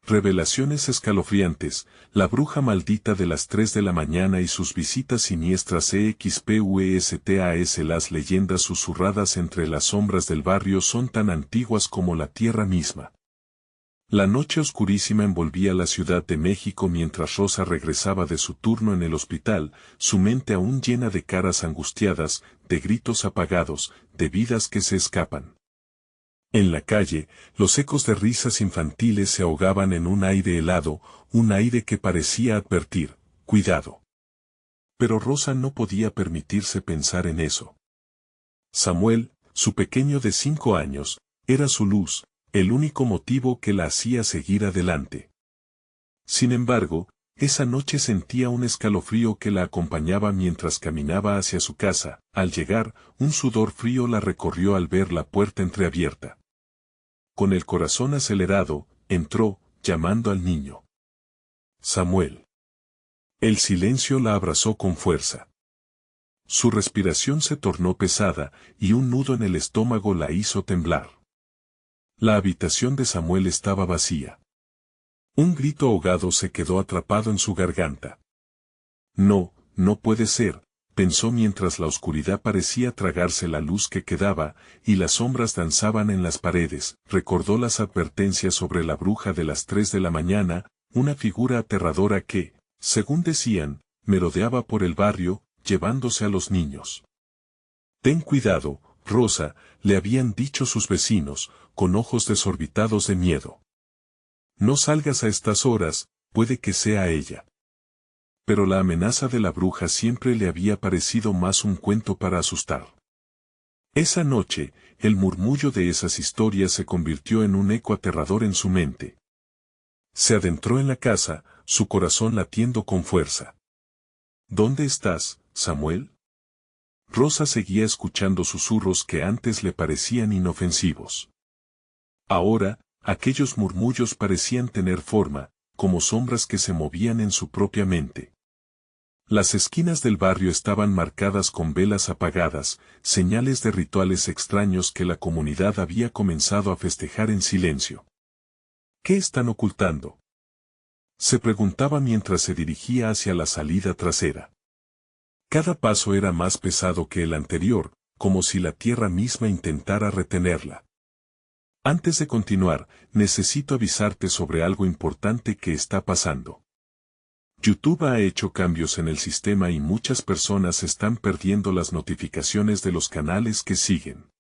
Revelaciones escalofriantes, la bruja maldita de las 3 de la mañana y sus visitas siniestras EXPUESTAS. Las leyendas susurradas entre las sombras del barrio son tan antiguas como la tierra misma. La noche oscurísima envolvía la Ciudad de México mientras Rosa regresaba de su turno en el hospital, su mente aún llena de caras angustiadas, de gritos apagados, de vidas que se escapan. En la calle, los ecos de risas infantiles se ahogaban en un aire helado, un aire que parecía advertir, cuidado. Pero Rosa no podía permitirse pensar en eso. Samuel, su pequeño de 5 años, era su luz, el único motivo que la hacía seguir adelante. Sin embargo, esa noche sentía un escalofrío que la acompañaba mientras caminaba hacia su casa. Al llegar, un sudor frío la recorrió al ver la puerta entreabierta. Con el corazón acelerado, entró, llamando al niño. Samuel. El silencio la abrazó con fuerza. Su respiración se tornó pesada, y un nudo en el estómago la hizo temblar. La habitación de Samuel estaba vacía. Un grito ahogado se quedó atrapado en su garganta. No, no puede ser, pensó mientras la oscuridad parecía tragarse la luz que quedaba, y las sombras danzaban en las paredes. Recordó las advertencias sobre la bruja de las 3 de la mañana, una figura aterradora que, según decían, merodeaba por el barrio, llevándose a los niños. Ten cuidado, Rosa, le habían dicho sus vecinos, con ojos desorbitados de miedo. No salgas a estas horas, puede que sea ella. Pero la amenaza de la bruja siempre le había parecido más un cuento para asustar. Esa noche, el murmullo de esas historias se convirtió en un eco aterrador en su mente. Se adentró en la casa, su corazón latiendo con fuerza. ¿Dónde estás, Samuel? Rosa seguía escuchando susurros que antes le parecían inofensivos. Ahora, aquellos murmullos parecían tener forma, como sombras que se movían en su propia mente. Las esquinas del barrio estaban marcadas con velas apagadas, señales de rituales extraños que la comunidad había comenzado a festejar en silencio. ¿Qué están ocultando? Se preguntaba mientras se dirigía hacia la salida trasera. Cada paso era más pesado que el anterior, como si la tierra misma intentara retenerla. Antes de continuar, necesito avisarte sobre algo importante que está pasando. YouTube ha hecho cambios en el sistema y muchas personas están perdiendo las notificaciones de los canales que siguen.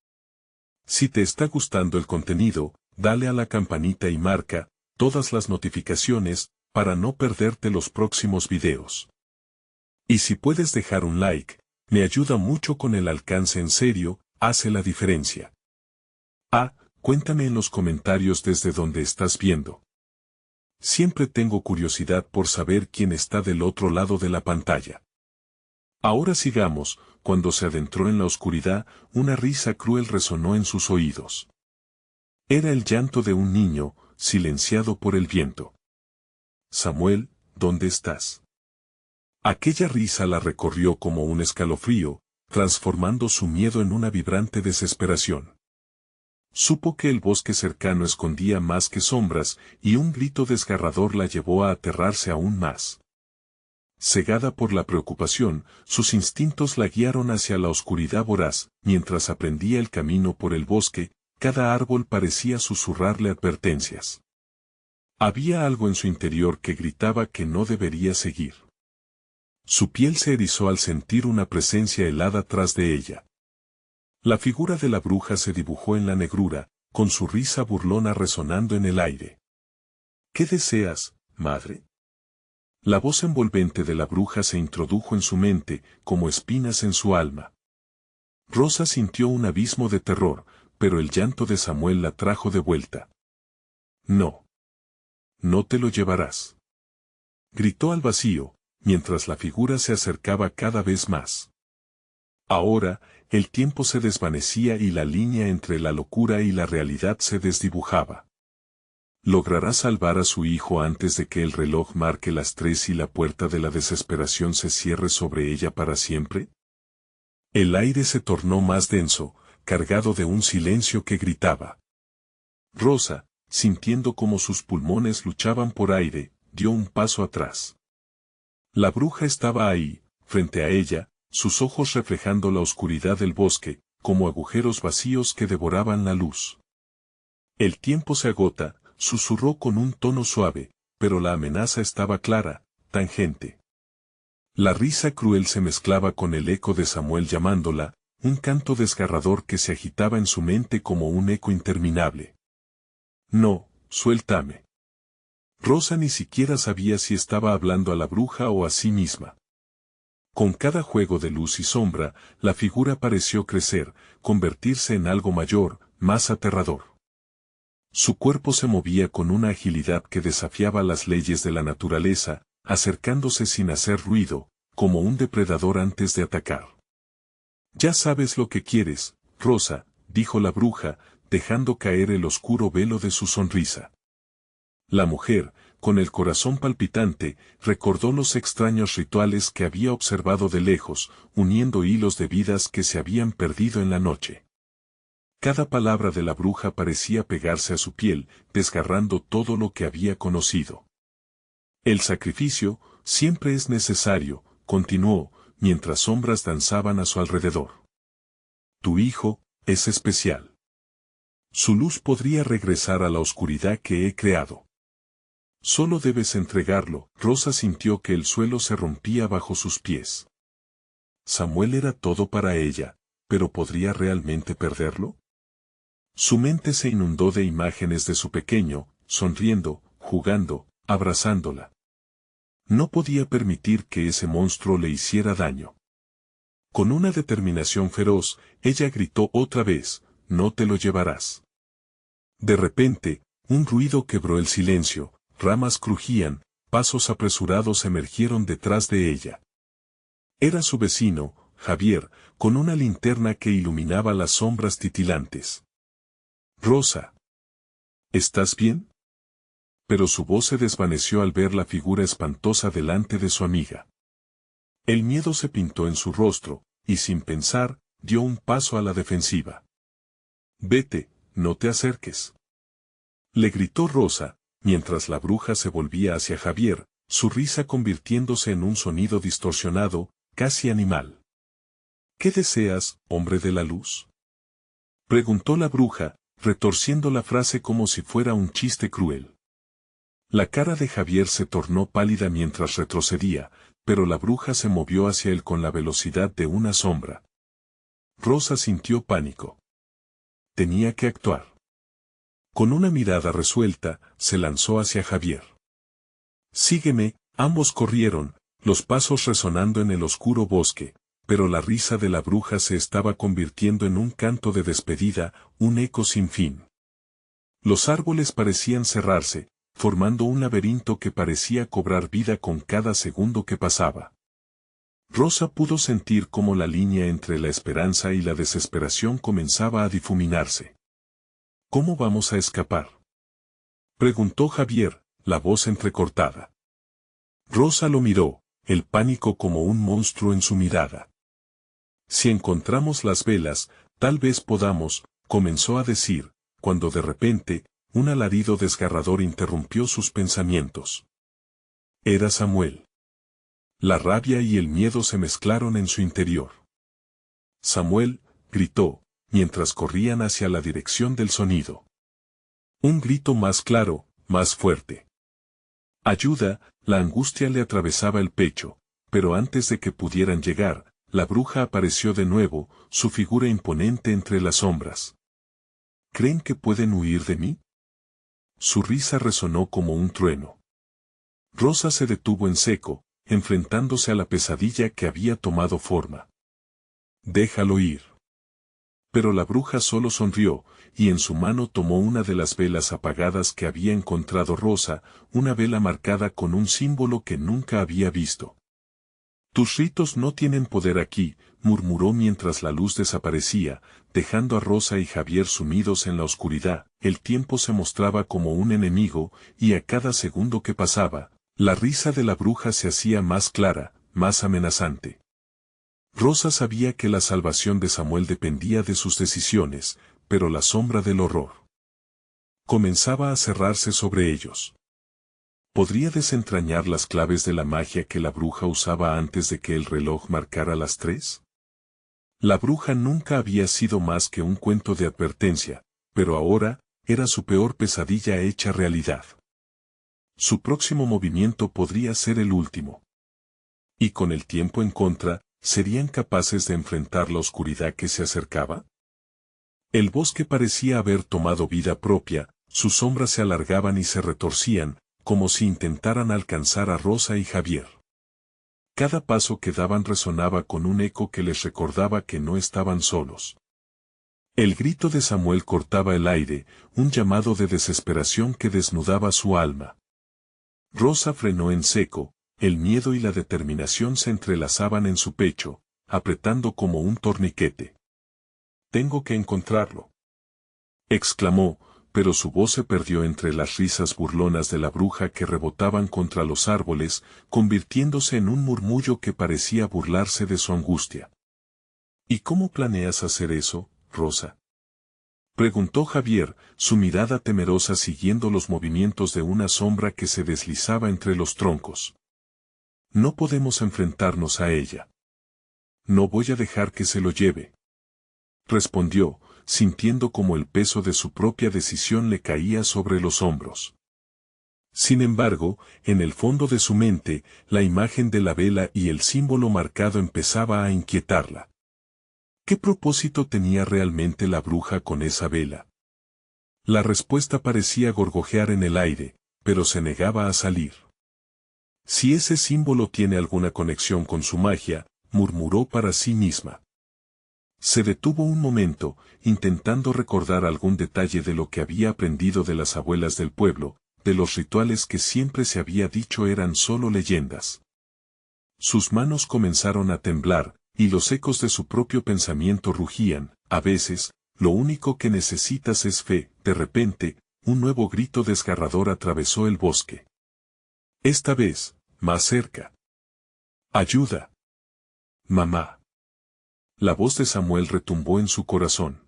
Si te está gustando el contenido, dale a la campanita y marca todas las notificaciones para no perderte los próximos videos. Y si puedes dejar un like, me ayuda mucho con el alcance. En serio, hace la diferencia. Cuéntame en los comentarios desde donde estás viendo. Siempre tengo curiosidad por saber quién está del otro lado de la pantalla. Ahora sigamos. Cuando se adentró en la oscuridad, una risa cruel resonó en sus oídos. Era el llanto de un niño, silenciado por el viento. Samuel, ¿dónde estás? Aquella risa la recorrió como un escalofrío, transformando su miedo en una vibrante desesperación. Supo que el bosque cercano escondía más que sombras, y un grito desgarrador la llevó a aterrarse aún más. Cegada por la preocupación, sus instintos la guiaron hacia la oscuridad voraz. Mientras aprendía el camino por el bosque, cada árbol parecía susurrarle advertencias. Había algo en su interior que gritaba que no debería seguir. Su piel se erizó al sentir una presencia helada tras de ella. La figura de la bruja se dibujó en la negrura, con su risa burlona resonando en el aire. ¿Qué deseas, madre? La voz envolvente de la bruja se introdujo en su mente, como espinas en su alma. Rosa sintió un abismo de terror, pero el llanto de Samuel la trajo de vuelta. No. No te lo llevarás. Gritó al vacío, mientras la figura se acercaba cada vez más. Ahora, el tiempo se desvanecía y la línea entre la locura y la realidad se desdibujaba. ¿Logrará salvar a su hijo antes de que el reloj marque las 3 y la puerta de la desesperación se cierre sobre ella para siempre? El aire se tornó más denso, cargado de un silencio que gritaba. Rosa, sintiendo como sus pulmones luchaban por aire, dio un paso atrás. La bruja estaba ahí, frente a ella, sus ojos reflejando la oscuridad del bosque, como agujeros vacíos que devoraban la luz. El tiempo se agota, susurró con un tono suave, pero la amenaza estaba clara, tangente. La risa cruel se mezclaba con el eco de Samuel llamándola, un canto desgarrador que se agitaba en su mente como un eco interminable. No, suéltame. Rosa ni siquiera sabía si estaba hablando a la bruja o a sí misma. Con cada juego de luz y sombra, la figura pareció crecer, convertirse en algo mayor, más aterrador. Su cuerpo se movía con una agilidad que desafiaba las leyes de la naturaleza, acercándose sin hacer ruido, como un depredador antes de atacar. Ya sabes lo que quieres, Rosa, dijo la bruja, dejando caer el oscuro velo de su sonrisa. La mujer, con el corazón palpitante, recordó los extraños rituales que había observado de lejos, uniendo hilos de vidas que se habían perdido en la noche. Cada palabra de la bruja parecía pegarse a su piel, desgarrando todo lo que había conocido. El sacrificio, siempre es necesario, continuó, mientras sombras danzaban a su alrededor. Tu hijo, es especial. Su luz podría regresar a la oscuridad que he creado. Solo debes entregarlo. Rosa sintió que el suelo se rompía bajo sus pies. Samuel era todo para ella, pero ¿podría realmente perderlo? Su mente se inundó de imágenes de su pequeño, sonriendo, jugando, abrazándola. No podía permitir que ese monstruo le hiciera daño. Con una determinación feroz, ella gritó otra vez, «No te lo llevarás». De repente, un ruido quebró el silencio, ramas crujían, pasos apresurados emergieron detrás de ella. Era su vecino, Javier, con una linterna que iluminaba las sombras titilantes. «Rosa. ¿Estás bien?». Pero su voz se desvaneció al ver la figura espantosa delante de su amiga. El miedo se pintó en su rostro, y sin pensar, dio un paso a la defensiva. «Vete, no te acerques», le gritó Rosa, mientras la bruja se volvía hacia Javier, su risa convirtiéndose en un sonido distorsionado, casi animal. «¿Qué deseas, hombre de la luz?», preguntó la bruja, retorciendo la frase como si fuera un chiste cruel. La cara de Javier se tornó pálida mientras retrocedía, pero la bruja se movió hacia él con la velocidad de una sombra. Rosa sintió pánico. Tenía que actuar. Con una mirada resuelta, se lanzó hacia Javier. «Sígueme», ambos corrieron, los pasos resonando en el oscuro bosque, pero la risa de la bruja se estaba convirtiendo en un canto de despedida, un eco sin fin. Los árboles parecían cerrarse, formando un laberinto que parecía cobrar vida con cada segundo que pasaba. Rosa pudo sentir cómo la línea entre la esperanza y la desesperación comenzaba a difuminarse. «¿Cómo vamos a escapar?», preguntó Javier, la voz entrecortada. Rosa lo miró, el pánico como un monstruo en su mirada. «Si encontramos las velas, tal vez podamos», comenzó a decir, cuando de repente, un alarido desgarrador interrumpió sus pensamientos. Era Samuel. La rabia y el miedo se mezclaron en su interior. «Samuel», gritó, mientras corrían hacia la dirección del sonido. Un grito más claro, más fuerte. «Ayuda», la angustia le atravesaba el pecho, pero antes de que pudieran llegar, la bruja apareció de nuevo, su figura imponente entre las sombras. «¿Creen que pueden huir de mí?». Su risa resonó como un trueno. Rosa se detuvo en seco, enfrentándose a la pesadilla que había tomado forma. «Déjalo ir». Pero la bruja solo sonrió, y en su mano tomó una de las velas apagadas que había encontrado Rosa, una vela marcada con un símbolo que nunca había visto. «Tus ritos no tienen poder aquí», murmuró mientras la luz desaparecía, dejando a Rosa y Javier sumidos en la oscuridad. El tiempo se mostraba como un enemigo, y a cada segundo que pasaba, la risa de la bruja se hacía más clara, más amenazante. Rosa sabía que la salvación de Samuel dependía de sus decisiones, pero la sombra del horror comenzaba a cerrarse sobre ellos. ¿Podría desentrañar las claves de la magia que la bruja usaba antes de que el reloj marcara las 3? La bruja nunca había sido más que un cuento de advertencia, pero ahora era su peor pesadilla hecha realidad. Su próximo movimiento podría ser el último. Y con el tiempo en contra, ¿serían capaces de enfrentar la oscuridad que se acercaba? El bosque parecía haber tomado vida propia, sus sombras se alargaban y se retorcían, como si intentaran alcanzar a Rosa y Javier. Cada paso que daban resonaba con un eco que les recordaba que no estaban solos. El grito de Samuel cortaba el aire, un llamado de desesperación que desnudaba su alma. Rosa frenó en seco, el miedo y la determinación se entrelazaban en su pecho, apretando como un torniquete. «Tengo que encontrarlo», exclamó, pero su voz se perdió entre las risas burlonas de la bruja que rebotaban contra los árboles, convirtiéndose en un murmullo que parecía burlarse de su angustia. «¿Y cómo planeas hacer eso, Rosa?», preguntó Javier, su mirada temerosa siguiendo los movimientos de una sombra que se deslizaba entre los troncos. «No podemos enfrentarnos a ella. No voy a dejar que se lo lleve», respondió, sintiendo como el peso de su propia decisión le caía sobre los hombros. Sin embargo, en el fondo de su mente, la imagen de la vela y el símbolo marcado empezaba a inquietarla. ¿Qué propósito tenía realmente la bruja con esa vela? La respuesta parecía gorgojear en el aire, pero se negaba a salir. «Si ese símbolo tiene alguna conexión con su magia», murmuró para sí misma. Se detuvo un momento, intentando recordar algún detalle de lo que había aprendido de las abuelas del pueblo, de los rituales que siempre se había dicho eran solo leyendas. Sus manos comenzaron a temblar, y los ecos de su propio pensamiento rugían. «A veces, lo único que necesitas es fe». De repente, un nuevo grito desgarrador atravesó el bosque. Esta vez, más cerca. «¡Ayuda! Mamá». La voz de Samuel retumbó en su corazón.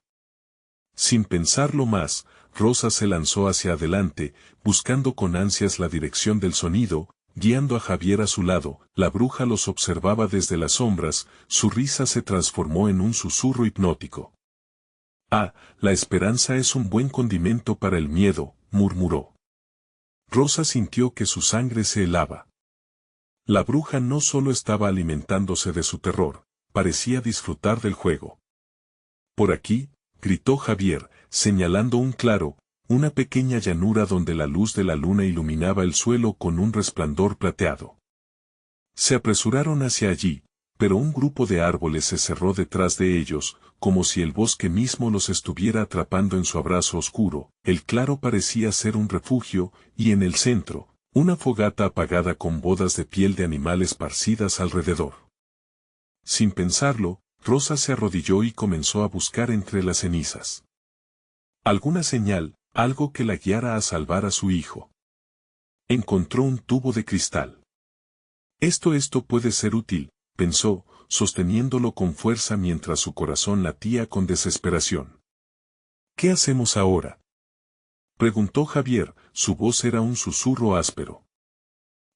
Sin pensarlo más, Rosa se lanzó hacia adelante, buscando con ansias la dirección del sonido, guiando a Javier a su lado. La bruja los observaba desde las sombras, su risa se transformó en un susurro hipnótico. «Ah, la esperanza es un buen condimento para el miedo», murmuró. Rosa sintió que su sangre se helaba. La bruja no solo estaba alimentándose de su terror, parecía disfrutar del juego. «Por aquí», gritó Javier, señalando un claro, una pequeña llanura donde la luz de la luna iluminaba el suelo con un resplandor plateado. Se apresuraron hacia allí, pero un grupo de árboles se cerró detrás de ellos, como si el bosque mismo los estuviera atrapando en su abrazo oscuro. El claro parecía ser un refugio, y en el centro, una fogata apagada con bodas de piel de animal esparcidas alrededor. Sin pensarlo, Rosa se arrodilló y comenzó a buscar entre las cenizas alguna señal, algo que la guiara a salvar a su hijo. Encontró un tubo de cristal. Esto puede ser útil», pensó, sosteniéndolo con fuerza mientras su corazón latía con desesperación. «¿Qué hacemos ahora?», preguntó Javier, su voz era un susurro áspero.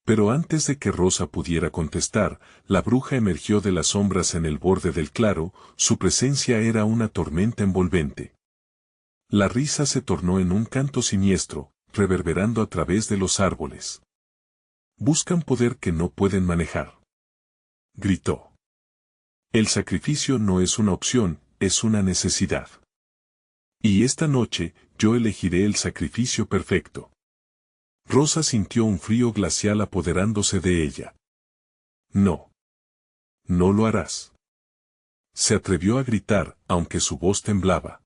Pero antes de que Rosa pudiera contestar, la bruja emergió de las sombras en el borde del claro, su presencia era una tormenta envolvente. La risa se tornó en un canto siniestro, reverberando a través de los árboles. «Buscan poder que no pueden manejar», gritó. «El sacrificio no es una opción, es una necesidad. Y esta noche, yo elegiré el sacrificio perfecto». Rosa sintió un frío glacial apoderándose de ella. «No. No lo harás». Se atrevió a gritar, aunque su voz temblaba.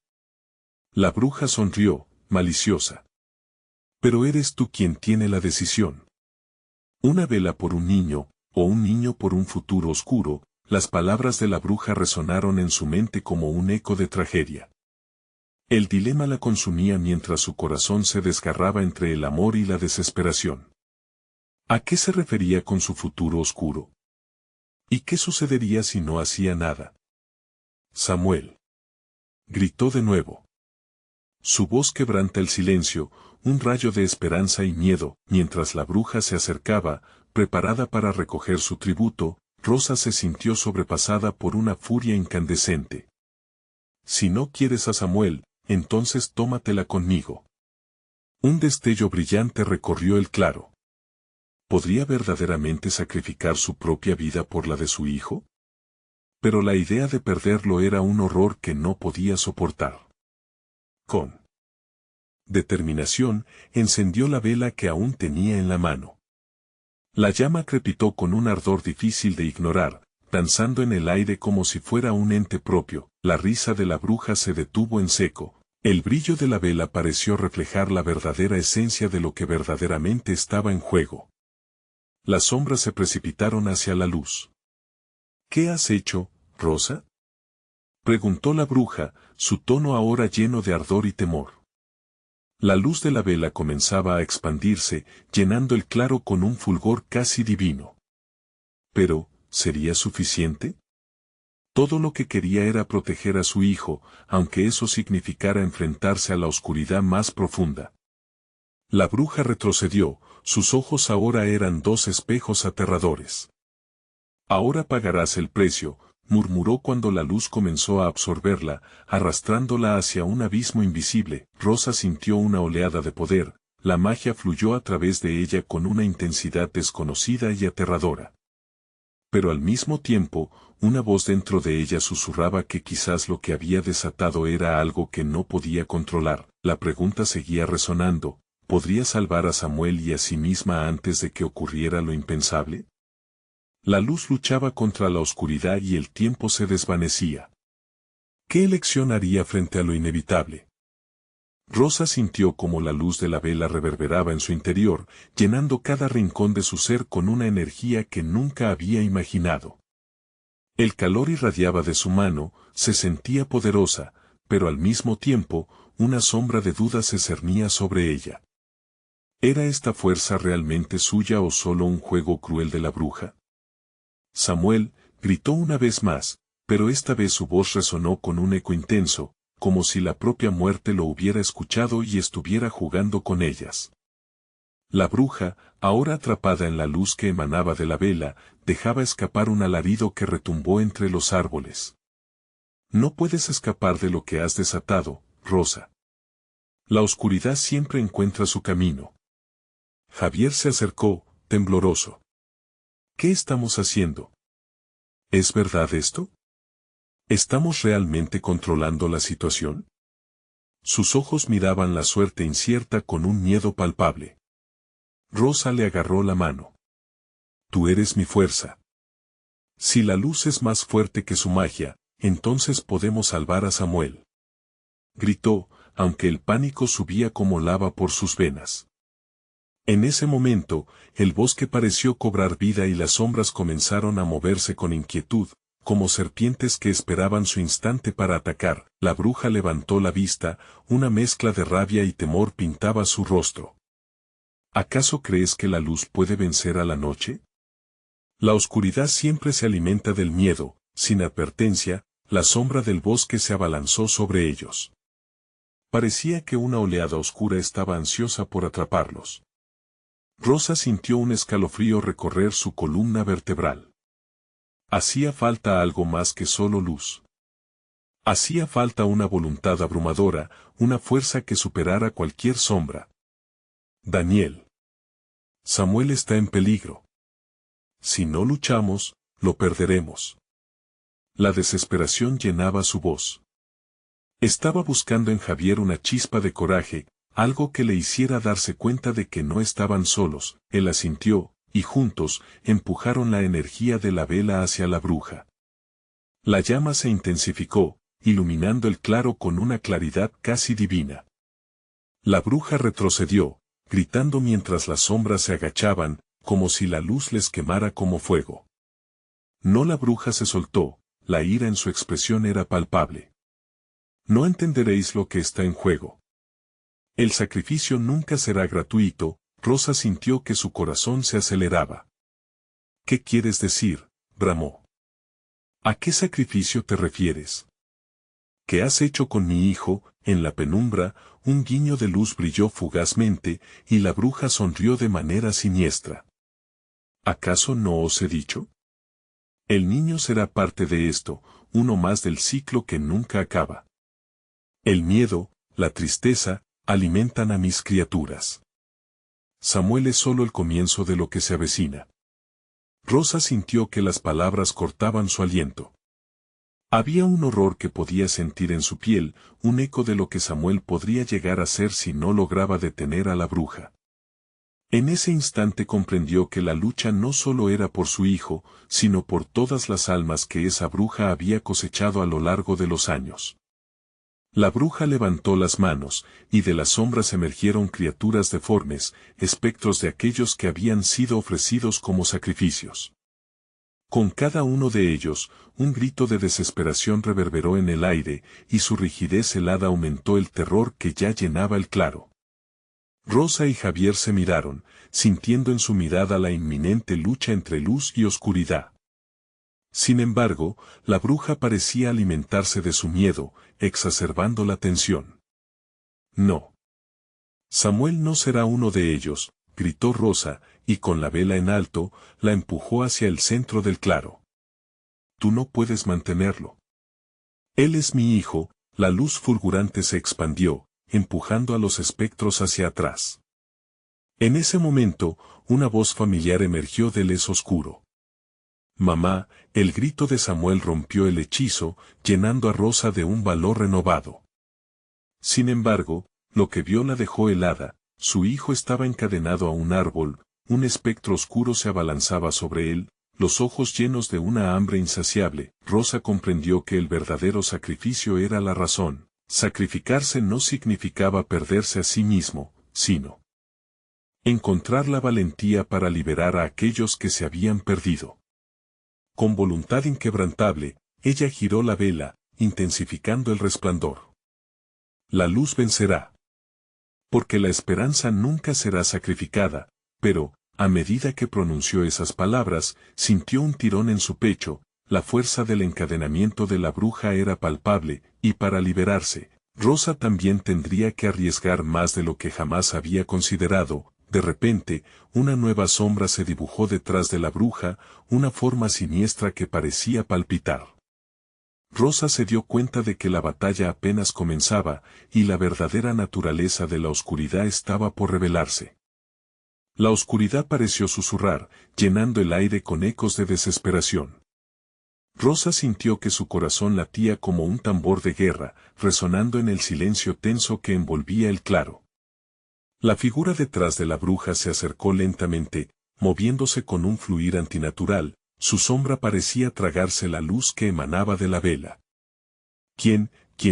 La bruja sonrió, maliciosa. «Pero eres tú quien tiene la decisión. Una vela por un niño, o un niño por un futuro oscuro». Las palabras de la bruja resonaron en su mente como un eco de tragedia. El dilema la consumía mientras su corazón se desgarraba entre el amor y la desesperación. ¿A qué se refería con su futuro oscuro? ¿Y qué sucedería si no hacía nada? «Samuel», gritó de nuevo. Su voz quebranta el silencio, un rayo de esperanza y miedo. Mientras la bruja se acercaba, preparada para recoger su tributo, Rosa se sintió sobrepasada por una furia incandescente. Si no quieres a Samuel, entonces tómatela conmigo. Un destello brillante recorrió el claro. ¿Podría verdaderamente sacrificar su propia vida por la de su hijo? Pero la idea de perderlo era un horror que no podía soportar. Con determinación, encendió la vela que aún tenía en la mano. La llama crepitó con un ardor difícil de ignorar, danzando en el aire como si fuera un ente propio. La risa de la bruja se detuvo en seco. El brillo de la vela pareció reflejar la verdadera esencia de lo que verdaderamente estaba en juego. Las sombras se precipitaron hacia la luz. ¿Qué has hecho, Rosa? Preguntó la bruja, su tono ahora lleno de ardor y temor. La luz de la vela comenzaba a expandirse, llenando el claro con un fulgor casi divino. Pero, ¿sería suficiente? Todo lo que quería era proteger a su hijo, aunque eso significara enfrentarse a la oscuridad más profunda. La bruja retrocedió, sus ojos ahora eran dos espejos aterradores. Ahora pagarás el precio, murmuró cuando la luz comenzó a absorberla, arrastrándola hacia un abismo invisible. Rosa sintió una oleada de poder, la magia fluyó a través de ella con una intensidad desconocida y aterradora. Pero al mismo tiempo, una voz dentro de ella susurraba que quizás lo que había desatado era algo que no podía controlar. La pregunta seguía resonando, ¿podría salvar a Samuel y a sí misma antes de que ocurriera lo impensable? La luz luchaba contra la oscuridad y el tiempo se desvanecía. ¿Qué elección haría frente a lo inevitable? Rosa sintió como la luz de la vela reverberaba en su interior, llenando cada rincón de su ser con una energía que nunca había imaginado. El calor irradiaba de su mano, se sentía poderosa, pero al mismo tiempo, una sombra de duda se cernía sobre ella. ¿Era esta fuerza realmente suya o solo un juego cruel de la bruja? Samuel, gritó una vez más, pero esta vez su voz resonó con un eco intenso, como si la propia muerte lo hubiera escuchado y estuviera jugando con ellas. La bruja, ahora atrapada en la luz que emanaba de la vela, dejaba escapar un alarido que retumbó entre los árboles. No puedes escapar de lo que has desatado, Rosa. La oscuridad siempre encuentra su camino. Javier se acercó, tembloroso. ¿Qué estamos haciendo? ¿Es verdad esto? ¿Estamos realmente controlando la situación? Sus ojos miraban la suerte incierta con un miedo palpable. Rosa le agarró la mano. Tú eres mi fuerza. Si la luz es más fuerte que su magia, entonces podemos salvar a Samuel. Gritó, aunque el pánico subía como lava por sus venas. En ese momento, el bosque pareció cobrar vida y las sombras comenzaron a moverse con inquietud, como serpientes que esperaban su instante para atacar. La bruja levantó la vista, una mezcla de rabia y temor pintaba su rostro. ¿Acaso crees que la luz puede vencer a la noche? La oscuridad siempre se alimenta del miedo. Sin advertencia, la sombra del bosque se abalanzó sobre ellos. Parecía que una oleada oscura estaba ansiosa por atraparlos. Rosa sintió un escalofrío recorrer su columna vertebral. Hacía falta algo más que solo luz. Hacía falta una voluntad abrumadora, una fuerza que superara cualquier sombra. Daniel. Samuel está en peligro. Si no luchamos, lo perderemos. La desesperación llenaba su voz. Estaba buscando en Javier una chispa de coraje, algo que le hiciera darse cuenta de que no estaban solos. Él asintió, y juntos, empujaron la energía de la vela hacia la bruja. La llama se intensificó, iluminando el claro con una claridad casi divina. La bruja retrocedió, gritando mientras las sombras se agachaban, como si la luz les quemara como fuego. No, la bruja se soltó, la ira en su expresión era palpable. No entenderéis lo que está en juego. El sacrificio nunca será gratuito. Rosa sintió que su corazón se aceleraba. ¿Qué quieres decir, bramó? ¿A qué sacrificio te refieres? ¿Qué has hecho con mi hijo? En la penumbra, un guiño de luz brilló fugazmente, y la bruja sonrió de manera siniestra. ¿Acaso no os he dicho? El niño será parte de esto, uno más del ciclo que nunca acaba. El miedo, la tristeza, alimentan a mis criaturas. Samuel es solo el comienzo de lo que se avecina. Rosa sintió que las palabras cortaban su aliento. Había un horror que podía sentir en su piel, un eco de lo que Samuel podría llegar a ser si no lograba detener a la bruja. En ese instante comprendió que la lucha no solo era por su hijo, sino por todas las almas que esa bruja había cosechado a lo largo de los años. La bruja levantó las manos, y de las sombras emergieron criaturas deformes, espectros de aquellos que habían sido ofrecidos como sacrificios. Con cada uno de ellos, un grito de desesperación reverberó en el aire, y su rigidez helada aumentó el terror que ya llenaba el claro. Rosa y Javier se miraron, sintiendo en su mirada la inminente lucha entre luz y oscuridad. Sin embargo, la bruja parecía alimentarse de su miedo, exacerbando la tensión. No. Samuel no será uno de ellos, gritó Rosa, y con la vela en alto, la empujó hacia el centro del claro. Tú no puedes mantenerlo. Él es mi hijo. La luz fulgurante se expandió, empujando a los espectros hacia atrás. En ese momento, una voz familiar emergió del les oscuro. Mamá, el grito de Samuel rompió el hechizo, llenando a Rosa de un valor renovado. Sin embargo, lo que vio la dejó helada. Su hijo estaba encadenado a un árbol, un espectro oscuro se abalanzaba sobre él, los ojos llenos de una hambre insaciable. Rosa comprendió que el verdadero sacrificio era la razón. Sacrificarse no significaba perderse a sí mismo, sino encontrar la valentía para liberar a aquellos que se habían perdido. Con voluntad inquebrantable, ella giró la vela, intensificando el resplandor. La luz vencerá. Porque la esperanza nunca será sacrificada, pero, a medida que pronunció esas palabras, sintió un tirón en su pecho. La fuerza del encadenamiento de la bruja era palpable, y para liberarse, Rosa también tendría que arriesgar más de lo que jamás había considerado. De repente, una nueva sombra se dibujó detrás de la bruja, una forma siniestra que parecía palpitar. Rosa se dio cuenta de que la batalla apenas comenzaba, y la verdadera naturaleza de la oscuridad estaba por revelarse. La oscuridad pareció susurrar, llenando el aire con ecos de desesperación. Rosa sintió que su corazón latía como un tambor de guerra, resonando en el silencio tenso que envolvía el claro. La figura detrás de la bruja se acercó lentamente, moviéndose con un fluir antinatural, su sombra parecía tragarse la luz que emanaba de la vela. ¿Quién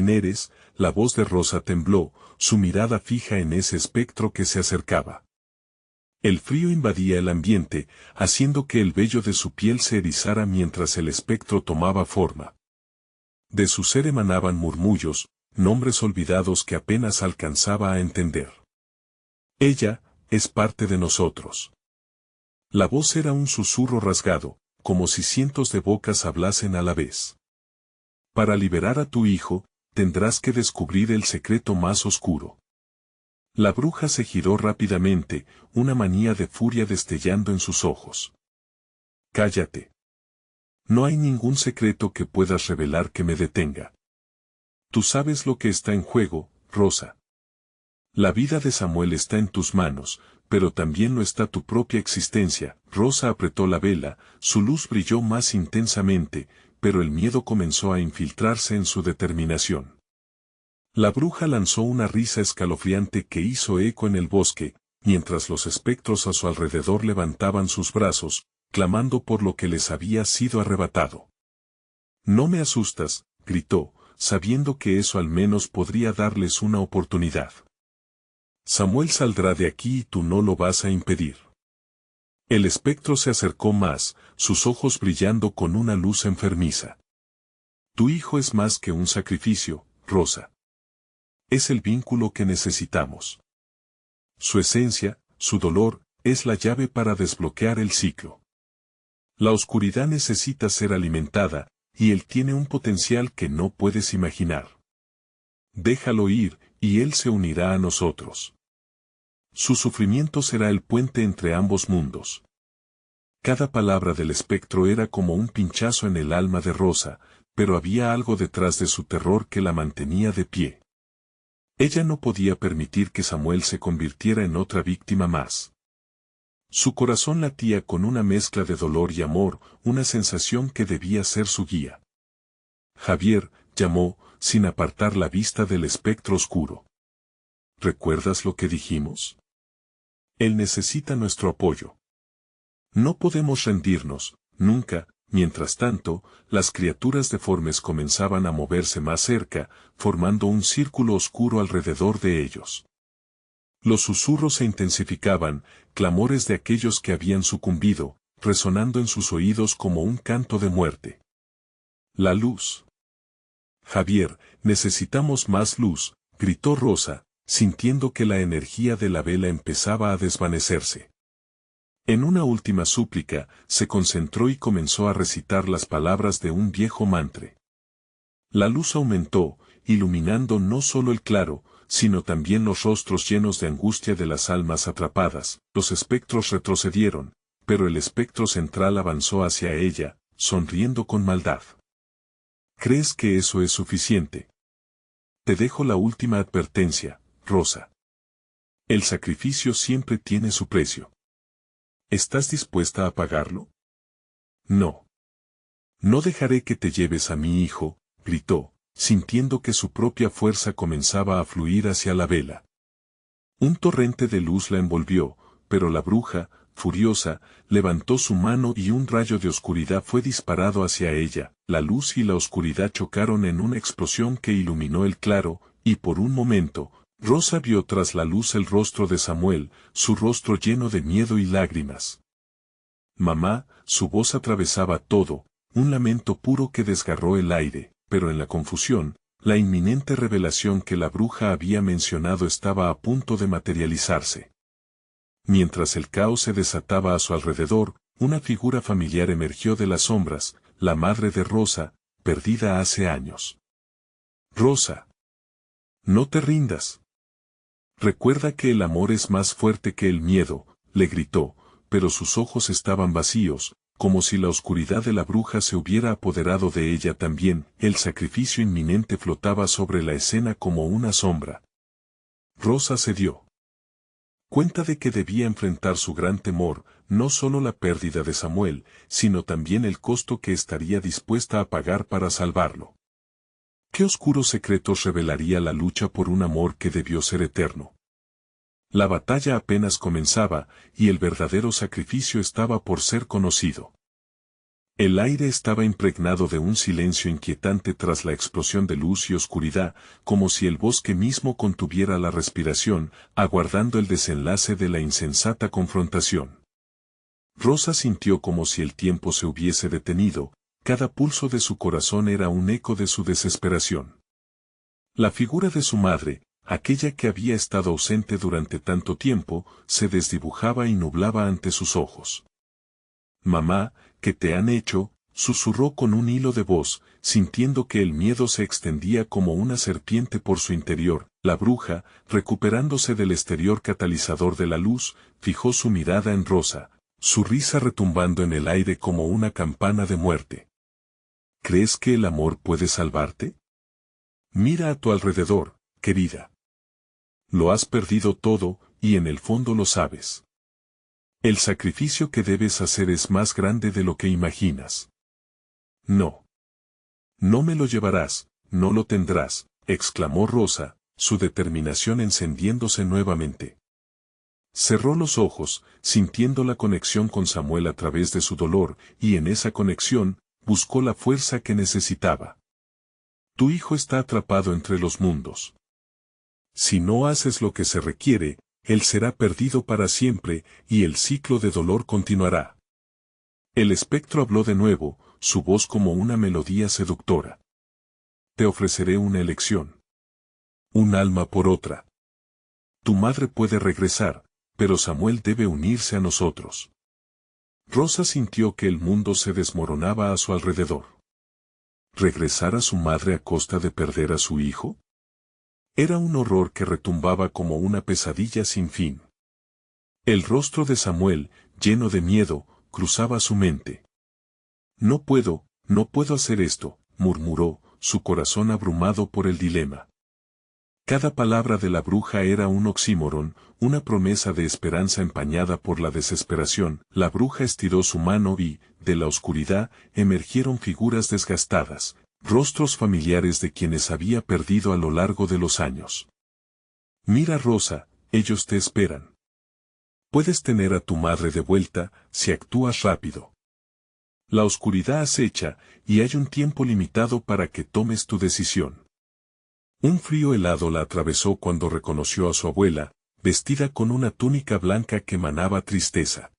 eres? La voz de Rosa tembló, su mirada fija en ese espectro que se acercaba. El frío invadía el ambiente, haciendo que el vello de su piel se erizara mientras el espectro tomaba forma. De su ser emanaban murmullos, nombres olvidados que apenas alcanzaba a entender. Ella, es parte de nosotros. La voz era un susurro rasgado, como si cientos de bocas hablasen a la vez. Para liberar a tu hijo, tendrás que descubrir el secreto más oscuro. La bruja se giró rápidamente, una manía de furia destellando en sus ojos. Cállate. No hay ningún secreto que puedas revelar que me detenga. Tú sabes lo que está en juego, Rosa. La vida de Samuel está en tus manos, pero también lo está tu propia existencia. Rosa apretó la vela, su luz brilló más intensamente, pero el miedo comenzó a infiltrarse en su determinación. La bruja lanzó una risa escalofriante que hizo eco en el bosque, mientras los espectros a su alrededor levantaban sus brazos, clamando por lo que les había sido arrebatado. No me asustas, gritó, sabiendo que eso al menos podría darles una oportunidad. Samuel saldrá de aquí y tú no lo vas a impedir. El espectro se acercó más, sus ojos brillando con una luz enfermiza. Tu hijo es más que un sacrificio, Rosa. Es el vínculo que necesitamos. Su esencia, su dolor, es la llave para desbloquear el ciclo. La oscuridad necesita ser alimentada, y él tiene un potencial que no puedes imaginar. Déjalo ir, y Él se unirá a nosotros. Su sufrimiento será el puente entre ambos mundos. Cada palabra del espectro era como un pinchazo en el alma de Rosa, pero había algo detrás de su terror que la mantenía de pie. Ella no podía permitir que Samuel se convirtiera en otra víctima más. Su corazón latía con una mezcla de dolor y amor, una sensación que debía ser su guía. Javier, llamó, sin apartar la vista del espectro oscuro. ¿Recuerdas lo que dijimos? Él necesita nuestro apoyo. No podemos rendirnos, nunca. Mientras tanto, las criaturas deformes comenzaban a moverse más cerca, formando un círculo oscuro alrededor de ellos. Los susurros se intensificaban, clamores de aquellos que habían sucumbido, resonando en sus oídos como un canto de muerte. La luz. Javier, necesitamos más luz, gritó Rosa, sintiendo que la energía de la vela empezaba a desvanecerse. En una última súplica, se concentró y comenzó a recitar las palabras de un viejo mantra. La luz aumentó, iluminando no solo el claro, sino también los rostros llenos de angustia de las almas atrapadas. Los espectros retrocedieron, pero el espectro central avanzó hacia ella, sonriendo con maldad. ¿Crees que eso es suficiente? Te dejo la última advertencia, Rosa. El sacrificio siempre tiene su precio. ¿Estás dispuesta a pagarlo? No. No dejaré que te lleves a mi hijo, gritó, sintiendo que su propia fuerza comenzaba a fluir hacia la vela. Un torrente de luz la envolvió, pero la bruja, furiosa, levantó su mano y un rayo de oscuridad fue disparado hacia ella. La luz y la oscuridad chocaron en una explosión que iluminó el claro, y por un momento, Rosa vio tras la luz el rostro de Samuel, su rostro lleno de miedo y lágrimas. Mamá, su voz atravesaba todo, un lamento puro que desgarró el aire, pero en la confusión, la inminente revelación que la bruja había mencionado estaba a punto de materializarse. Mientras el caos se desataba a su alrededor, una figura familiar emergió de las sombras, la madre de Rosa, perdida hace años. Rosa. No te rindas. Recuerda que el amor es más fuerte que el miedo, le gritó, pero sus ojos estaban vacíos, como si la oscuridad de la bruja se hubiera apoderado de ella también. El sacrificio inminente flotaba sobre la escena como una sombra. Rosa se dio cuenta de que debía enfrentar su gran temor, no solo la pérdida de Samuel, sino también el costo que estaría dispuesta a pagar para salvarlo. ¿Qué oscuros secretos revelaría la lucha por un amor que debió ser eterno? La batalla apenas comenzaba, y el verdadero sacrificio estaba por ser conocido. El aire estaba impregnado de un silencio inquietante tras la explosión de luz y oscuridad, como si el bosque mismo contuviera la respiración, aguardando el desenlace de la insensata confrontación. Rosa sintió como si el tiempo se hubiese detenido, cada pulso de su corazón era un eco de su desesperación. La figura de su madre, aquella que había estado ausente durante tanto tiempo, se desdibujaba y nublaba ante sus ojos. Mamá, ¿qué te han hecho?, susurró con un hilo de voz, sintiendo que el miedo se extendía como una serpiente por su interior. La bruja, recuperándose del exterior catalizador de la luz, fijó su mirada en Rosa, su risa retumbando en el aire como una campana de muerte. ¿Crees que el amor puede salvarte? Mira a tu alrededor, querida. Lo has perdido todo, y en el fondo lo sabes. El sacrificio que debes hacer es más grande de lo que imaginas. No. No me lo llevarás, no lo tendrás, exclamó Rosa, su determinación encendiéndose nuevamente. Cerró los ojos, sintiendo la conexión con Samuel a través de su dolor, y en esa conexión, buscó la fuerza que necesitaba. Tu hijo está atrapado entre los mundos. Si no haces lo que se requiere, él será perdido para siempre, y el ciclo de dolor continuará. El espectro habló de nuevo, su voz como una melodía seductora. Te ofreceré una elección. Un alma por otra. Tu madre puede regresar, pero Samuel debe unirse a nosotros. Rosa sintió que el mundo se desmoronaba a su alrededor. ¿Regresar a su madre a costa de perder a su hijo? Era un horror que retumbaba como una pesadilla sin fin. El rostro de Samuel, lleno de miedo, cruzaba su mente. No puedo hacer esto, murmuró, su corazón abrumado por el dilema. Cada palabra de la bruja era un oxímoron, una promesa de esperanza empañada por la desesperación. La bruja estiró su mano y, de la oscuridad, emergieron figuras desgastadas, rostros familiares de quienes había perdido a lo largo de los años. Mira, Rosa, ellos te esperan. Puedes tener a tu madre de vuelta, si actúas rápido. La oscuridad acecha, y hay un tiempo limitado para que tomes tu decisión. Un frío helado la atravesó cuando reconoció a su abuela, vestida con una túnica blanca que manaba tristeza.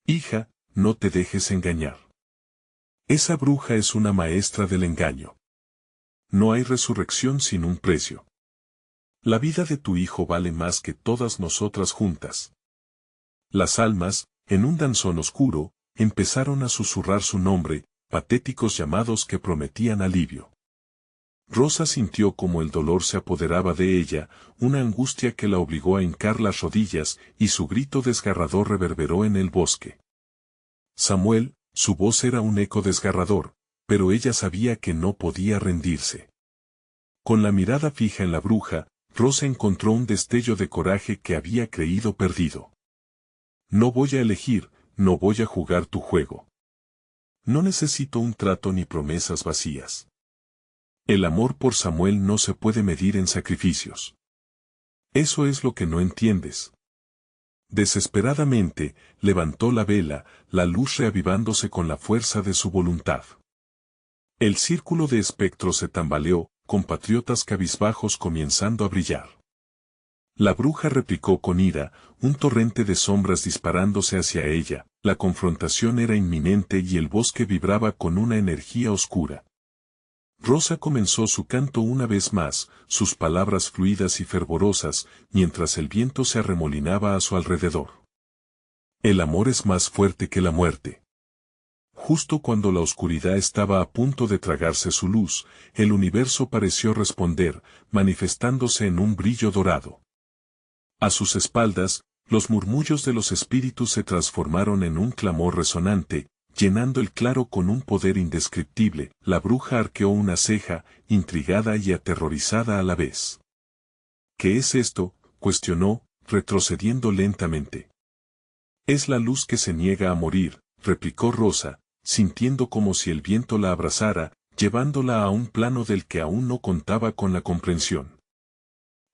Hija, no te dejes engañar. Esa bruja es una maestra del engaño. No hay resurrección sin un precio. La vida de tu hijo vale más que todas nosotras juntas. Las almas, en un danzón oscuro, empezaron a susurrar su nombre, patéticos llamados que prometían alivio. Rosa sintió como el dolor se apoderaba de ella, una angustia que la obligó a hincar las rodillas, y su grito desgarrador reverberó en el bosque. Samuel, su voz era un eco desgarrador, pero ella sabía que no podía rendirse. Con la mirada fija en la bruja, Rosa encontró un destello de coraje que había creído perdido. No voy a elegir, no voy a jugar tu juego. No necesito un trato ni promesas vacías. El amor por Samuel no se puede medir en sacrificios. Eso es lo que no entiendes. Desesperadamente, levantó la vela, la luz reavivándose con la fuerza de su voluntad. El círculo de espectros se tambaleó, compatriotas cabizbajos comenzando a brillar. La bruja replicó con ira, un torrente de sombras disparándose hacia ella, la confrontación era inminente y el bosque vibraba con una energía oscura. Rosa comenzó su canto una vez más, sus palabras fluidas y fervorosas, mientras el viento se arremolinaba a su alrededor. El amor es más fuerte que la muerte. Justo cuando la oscuridad estaba a punto de tragarse su luz, el universo pareció responder, manifestándose en un brillo dorado. A sus espaldas, los murmullos de los espíritus se transformaron en un clamor resonante, llenando el claro con un poder indescriptible. La bruja arqueó una ceja, intrigada y aterrorizada a la vez. ¿Qué es esto?, cuestionó, retrocediendo lentamente. Es la luz que se niega a morir, replicó Rosa, sintiendo como si el viento la abrazara, llevándola a un plano del que aún no contaba con la comprensión.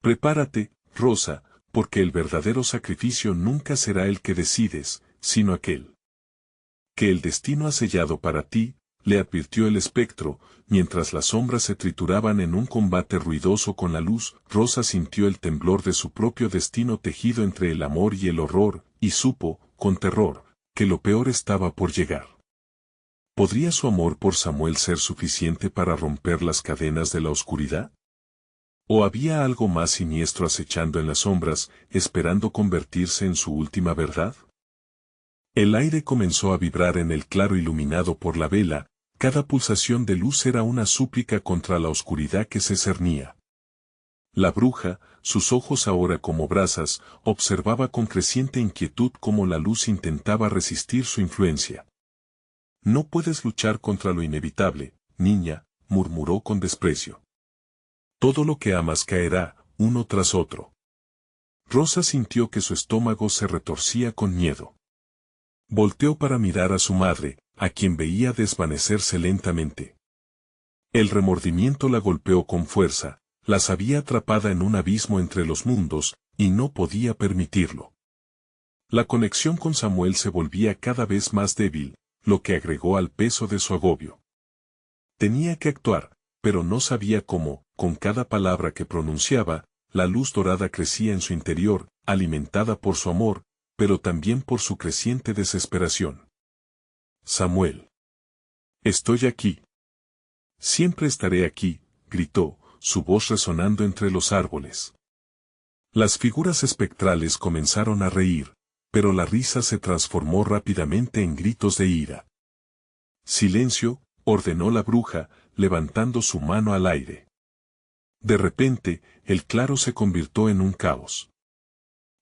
Prepárate, Rosa, porque el verdadero sacrificio nunca será el que decides, sino aquel que el destino ha sellado para ti, le advirtió el espectro, mientras las sombras se trituraban en un combate ruidoso con la luz. Rosa sintió el temblor de su propio destino tejido entre el amor y el horror, y supo, con terror, que lo peor estaba por llegar. ¿Podría su amor por Samuel ser suficiente para romper las cadenas de la oscuridad? ¿O había algo más siniestro acechando en las sombras, esperando convertirse en su última verdad? El aire comenzó a vibrar en el claro iluminado por la vela, cada pulsación de luz era una súplica contra la oscuridad que se cernía. La bruja, sus ojos ahora como brasas, observaba con creciente inquietud cómo la luz intentaba resistir su influencia. No puedes luchar contra lo inevitable, niña, murmuró con desprecio. Todo lo que amas caerá, uno tras otro. Rosa sintió que su estómago se retorcía con miedo. Volteó para mirar a su madre, a quien veía desvanecerse lentamente. El remordimiento la golpeó con fuerza, la sabía atrapada en un abismo entre los mundos, y no podía permitirlo. La conexión con Samuel se volvía cada vez más débil, lo que agregó al peso de su agobio. Tenía que actuar, pero no sabía cómo. Con cada palabra que pronunciaba, la luz dorada crecía en su interior, alimentada por su amor, pero también por su creciente desesperación. Samuel. Estoy aquí. Siempre estaré aquí, gritó, su voz resonando entre los árboles. Las figuras espectrales comenzaron a reír, pero la risa se transformó rápidamente en gritos de ira. Silencio, ordenó la bruja, levantando su mano al aire. De repente, el claro se convirtió en un caos.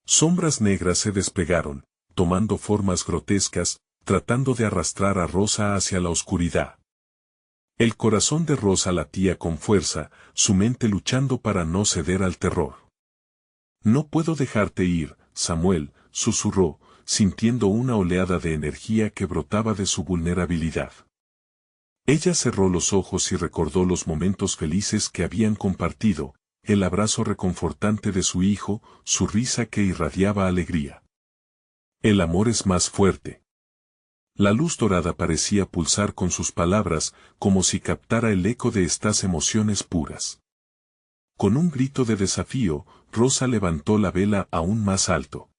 Sombras negras se despegaron, tomando formas grotescas, tratando de arrastrar a Rosa hacia la oscuridad. El corazón de Rosa latía con fuerza, su mente luchando para no ceder al terror. No puedo dejarte ir, Samuel, susurró, sintiendo una oleada de energía que brotaba de su vulnerabilidad. Ella cerró los ojos y recordó los momentos felices que habían compartido, el abrazo reconfortante de su hijo, su risa que irradiaba alegría. El amor es más fuerte. La luz dorada parecía pulsar con sus palabras, como si captara el eco de estas emociones puras. Con un grito de desafío, Rosa levantó la vela aún más alto.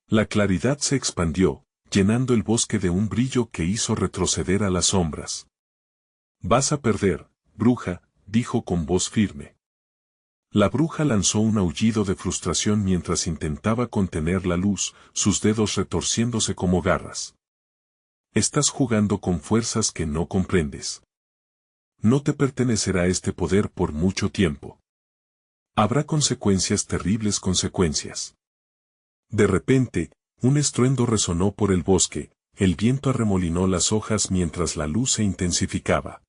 La claridad se expandió, llenando el bosque de un brillo que hizo retroceder a las sombras. «Vas a perder, bruja», dijo con voz firme. La bruja lanzó un aullido de frustración mientras intentaba contener la luz, sus dedos retorciéndose como garras. «Estás jugando con fuerzas que no comprendes. No te pertenecerá este poder por mucho tiempo. Habrá consecuencias, terribles consecuencias». De repente, un estruendo resonó por el bosque, el viento arremolinó las hojas mientras la luz se intensificaba.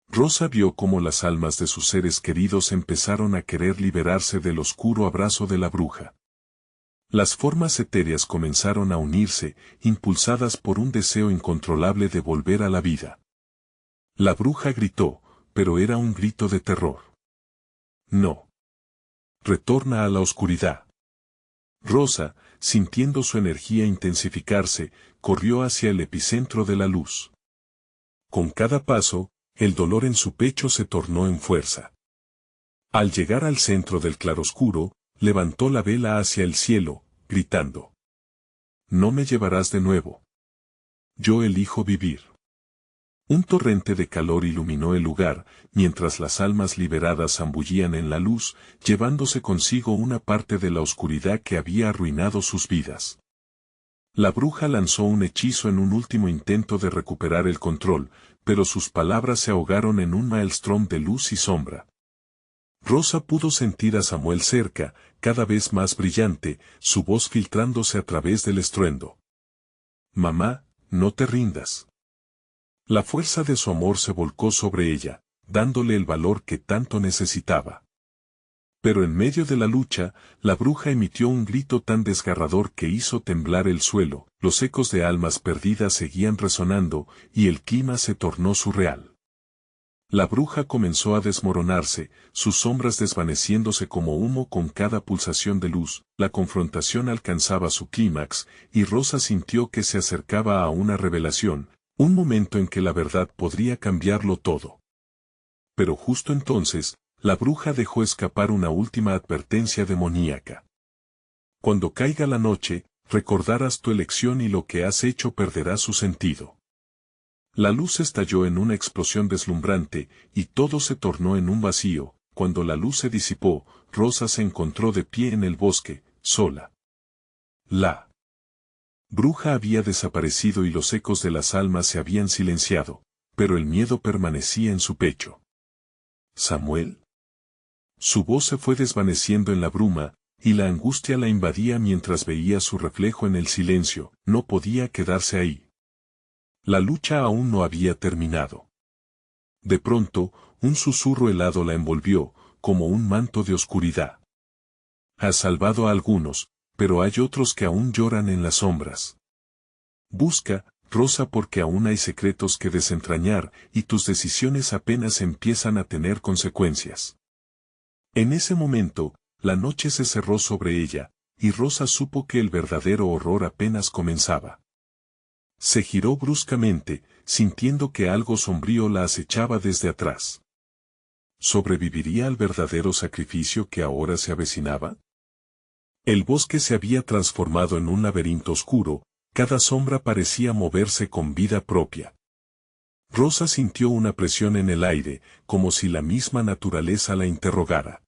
Rosa vio cómo las almas de sus seres queridos empezaron a querer liberarse del oscuro abrazo de la bruja. Las formas etéreas comenzaron a unirse, impulsadas por un deseo incontrolable de volver a la vida. La bruja gritó, pero era un grito de terror. «No. Retorna a la oscuridad». Rosa, sintiendo su energía intensificarse, corrió hacia el epicentro de la luz. Con cada paso, el dolor en su pecho se tornó en fuerza. Al llegar al centro del claroscuro, levantó la vela hacia el cielo, gritando: «No me llevarás de nuevo. Yo elijo vivir». Un torrente de calor iluminó el lugar, mientras las almas liberadas zambullían en la luz, llevándose consigo una parte de la oscuridad que había arruinado sus vidas. La bruja lanzó un hechizo en un último intento de recuperar el control, pero sus palabras se ahogaron en un maelstrom de luz y sombra. Rosa pudo sentir a Samuel cerca, cada vez más brillante, su voz filtrándose a través del estruendo. «Mamá, no te rindas». La fuerza de su amor se volcó sobre ella, dándole el valor que tanto necesitaba. Pero en medio de la lucha, la bruja emitió un grito tan desgarrador que hizo temblar el suelo, los ecos de almas perdidas seguían resonando, y el clima se tornó surreal. La bruja comenzó a desmoronarse, sus sombras desvaneciéndose como humo con cada pulsación de luz, la confrontación alcanzaba su clímax, y Rosa sintió que se acercaba a una revelación, un momento en que la verdad podría cambiarlo todo. Pero justo entonces, la bruja dejó escapar una última advertencia demoníaca. «Cuando caiga la noche, recordarás tu elección y lo que has hecho perderá su sentido». La luz estalló en una explosión deslumbrante, y todo se tornó en un vacío. Cuando la luz se disipó, Rosa se encontró de pie en el bosque, sola. La bruja había desaparecido y los ecos de las almas se habían silenciado, pero el miedo permanecía en su pecho. «¿Samuel?». Su voz se fue desvaneciendo en la bruma, y la angustia la invadía mientras veía su reflejo en el silencio, no podía quedarse ahí. La lucha aún no había terminado. De pronto, un susurro helado la envolvió, como un manto de oscuridad. «Has salvado a algunos, pero hay otros que aún lloran en las sombras. Busca, Rosa, porque aún hay secretos que desentrañar, y tus decisiones apenas empiezan a tener consecuencias». En ese momento, la noche se cerró sobre ella, y Rosa supo que el verdadero horror apenas comenzaba. Se giró bruscamente, sintiendo que algo sombrío la acechaba desde atrás. ¿Sobreviviría al verdadero sacrificio que ahora se avecinaba? El bosque se había transformado en un laberinto oscuro, cada sombra parecía moverse con vida propia. Rosa sintió una presión en el aire, como si la misma naturaleza la interrogara.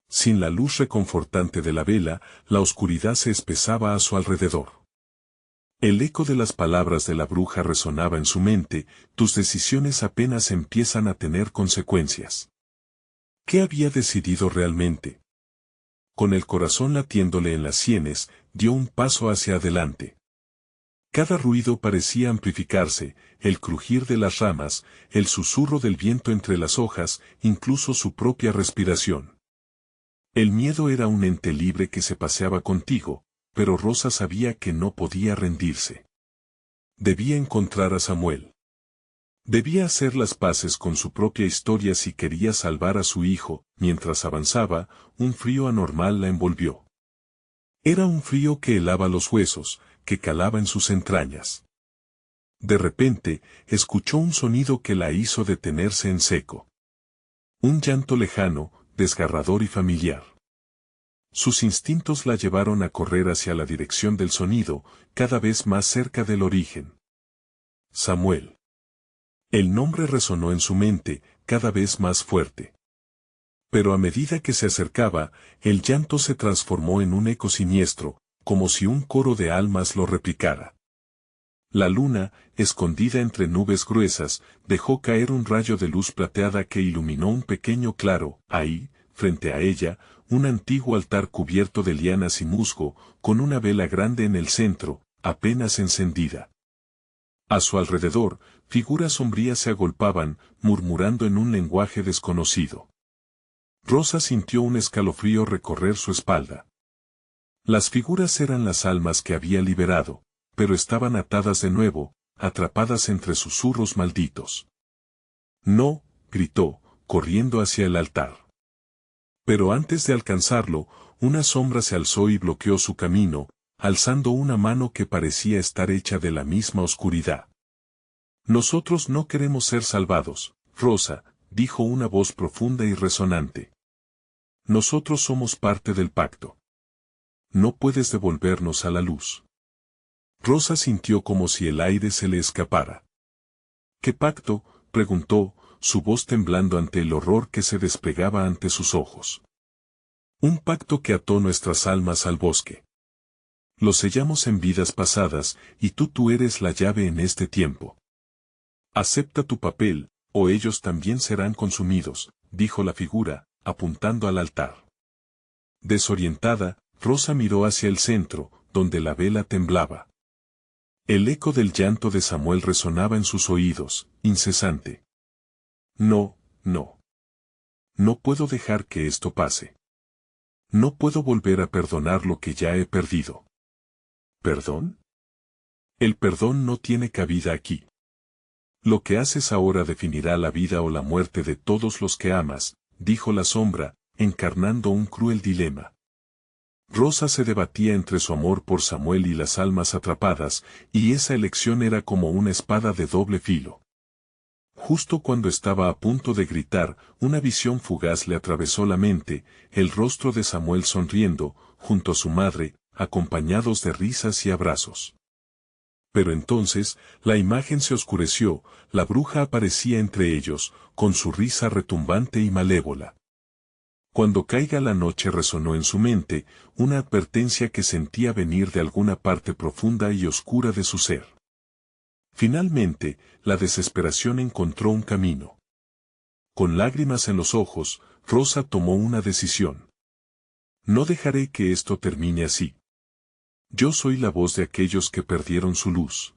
Sin la luz reconfortante de la vela, la oscuridad se espesaba a su alrededor. El eco de las palabras de la bruja resonaba en su mente: tus decisiones apenas empiezan a tener consecuencias. ¿Qué había decidido realmente? Con el corazón latiéndole en las sienes, dio un paso hacia adelante. Cada ruido parecía amplificarse, el crujir de las ramas, el susurro del viento entre las hojas, incluso su propia respiración. El miedo era un ente libre que se paseaba contigo, pero Rosa sabía que no podía rendirse. Debía encontrar a Samuel. Debía hacer las paces con su propia historia si quería salvar a su hijo. Mientras avanzaba, un frío anormal la envolvió. Era un frío que helaba los huesos, que calaba en sus entrañas. De repente, escuchó un sonido que la hizo detenerse en seco. Un llanto lejano, desgarrador y familiar. Sus instintos la llevaron a correr hacia la dirección del sonido, cada vez más cerca del origen. Samuel. El nombre resonó en su mente, cada vez más fuerte. Pero a medida que se acercaba, el llanto se transformó en un eco siniestro, como si un coro de almas lo replicara. La luna, escondida entre nubes gruesas, dejó caer un rayo de luz plateada que iluminó un pequeño claro. Ahí, frente a ella, un antiguo altar cubierto de lianas y musgo, con una vela grande en el centro, apenas encendida. A su alrededor, figuras sombrías se agolpaban, murmurando en un lenguaje desconocido. Rosa sintió un escalofrío recorrer su espalda. Las figuras eran las almas que había liberado, pero estaban atadas de nuevo, atrapadas entre susurros malditos. No, gritó, corriendo hacia el altar. Pero antes de alcanzarlo, una sombra se alzó y bloqueó su camino, alzando una mano que parecía estar hecha de la misma oscuridad. Nosotros no queremos ser salvados, Rosa, dijo una voz profunda y resonante. Nosotros somos parte del pacto. No puedes devolvernos a la luz. Rosa sintió como si el aire se le escapara. ¿Qué pacto?, preguntó, su voz temblando ante el horror que se desplegaba ante sus ojos. Un pacto que ató nuestras almas al bosque. Lo sellamos en vidas pasadas, y tú eres la llave en este tiempo. Acepta tu papel, o ellos también serán consumidos, dijo la figura, apuntando al altar. Desorientada, Rosa miró hacia el centro, donde la vela temblaba. El eco del llanto de Samuel resonaba en sus oídos, incesante. No, no. No puedo dejar que esto pase. No puedo volver a perdonar lo que ya he perdido. ¿Perdón? El perdón no tiene cabida aquí. Lo que haces ahora definirá la vida o la muerte de todos los que amas, dijo la sombra, encarnando un cruel dilema. Rosa se debatía entre su amor por Samuel y las almas atrapadas, y esa elección era como una espada de doble filo. Justo cuando estaba a punto de gritar, una visión fugaz le atravesó la mente, el rostro de Samuel sonriendo, junto a su madre, acompañados de risas y abrazos. Pero entonces, la imagen se oscureció, la bruja aparecía entre ellos, con su risa retumbante y malévola. Cuando caiga la noche resonó en su mente, una advertencia que sentía venir de alguna parte profunda y oscura de su ser. Finalmente, la desesperación encontró un camino. Con lágrimas en los ojos, Rosa tomó una decisión. No dejaré que esto termine así. Yo soy la voz de aquellos que perdieron su luz.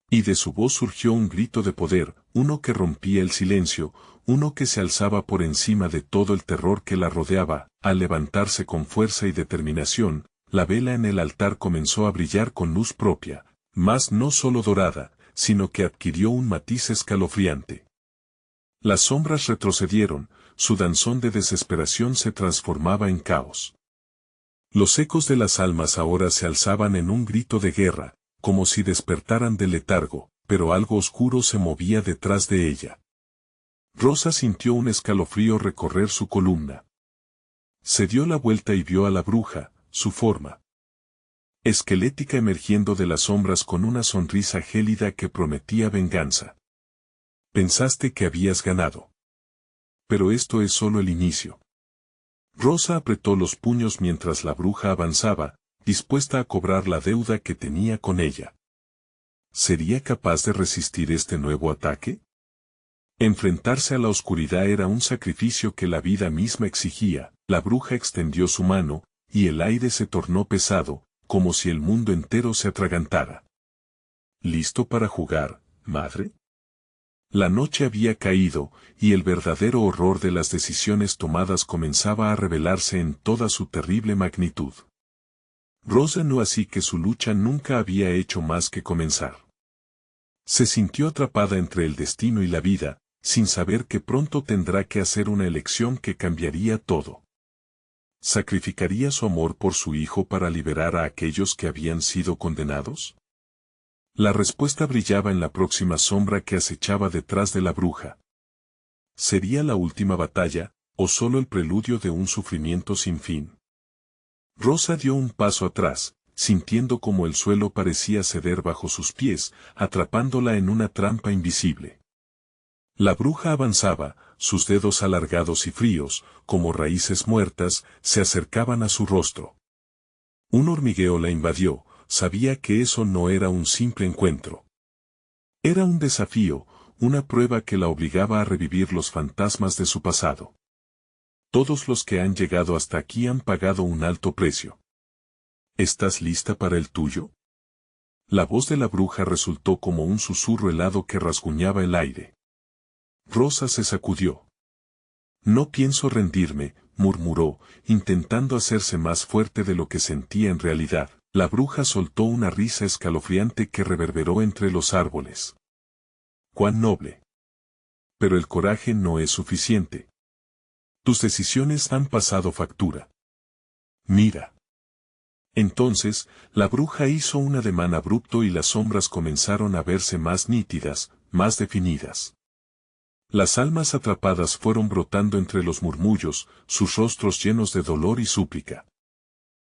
Y de su voz surgió un grito de poder, uno que rompía el silencio, uno que se alzaba por encima de todo el terror que la rodeaba. Al levantarse con fuerza y determinación, la vela en el altar comenzó a brillar con luz propia, mas no solo dorada, sino que adquirió un matiz escalofriante. Las sombras retrocedieron, su danzón de desesperación se transformaba en caos. Los ecos de las almas ahora se alzaban en un grito de guerra, como si despertaran del letargo, pero algo oscuro se movía detrás de ella. Rosa sintió un escalofrío recorrer su columna. Se dio la vuelta y vio a la bruja, su forma esquelética emergiendo de las sombras con una sonrisa gélida que prometía venganza. Pensaste que habías ganado. Pero esto es solo el inicio. Rosa apretó los puños mientras la bruja avanzaba, dispuesta a cobrar la deuda que tenía con ella. ¿Sería capaz de resistir este nuevo ataque? Enfrentarse a la oscuridad era un sacrificio que la vida misma exigía. La bruja extendió su mano, y el aire se tornó pesado, como si el mundo entero se atragantara. ¿Listo para jugar, madre? La noche había caído, y el verdadero horror de las decisiones tomadas comenzaba a revelarse en toda su terrible magnitud. Rosa no así que su lucha nunca había hecho más que comenzar. Se sintió atrapada entre el destino y la vida, sin saber que pronto tendrá que hacer una elección que cambiaría todo. ¿Sacrificaría su amor por su hijo para liberar a aquellos que habían sido condenados? La respuesta brillaba en la próxima sombra que acechaba detrás de la bruja. ¿Sería la última batalla, o solo el preludio de un sufrimiento sin fin? Rosa dio un paso atrás, sintiendo como el suelo parecía ceder bajo sus pies, atrapándola en una trampa invisible. La bruja avanzaba, sus dedos alargados y fríos, como raíces muertas, se acercaban a su rostro. Un hormigueo la invadió, sabía que eso no era un simple encuentro. Era un desafío, una prueba que la obligaba a revivir los fantasmas de su pasado. Todos los que han llegado hasta aquí han pagado un alto precio. ¿Estás lista para el tuyo? La voz de la bruja resultó como un susurro helado que rasguñaba el aire. Rosa se sacudió. No pienso rendirme, murmuró, intentando hacerse más fuerte de lo que sentía en realidad. La bruja soltó una risa escalofriante que reverberó entre los árboles. ¡Cuán noble! Pero el coraje no es suficiente. Tus decisiones han pasado factura. Mira. Entonces, la bruja hizo un ademán abrupto y las sombras comenzaron a verse más nítidas, más definidas. Las almas atrapadas fueron brotando entre los murmullos, sus rostros llenos de dolor y súplica.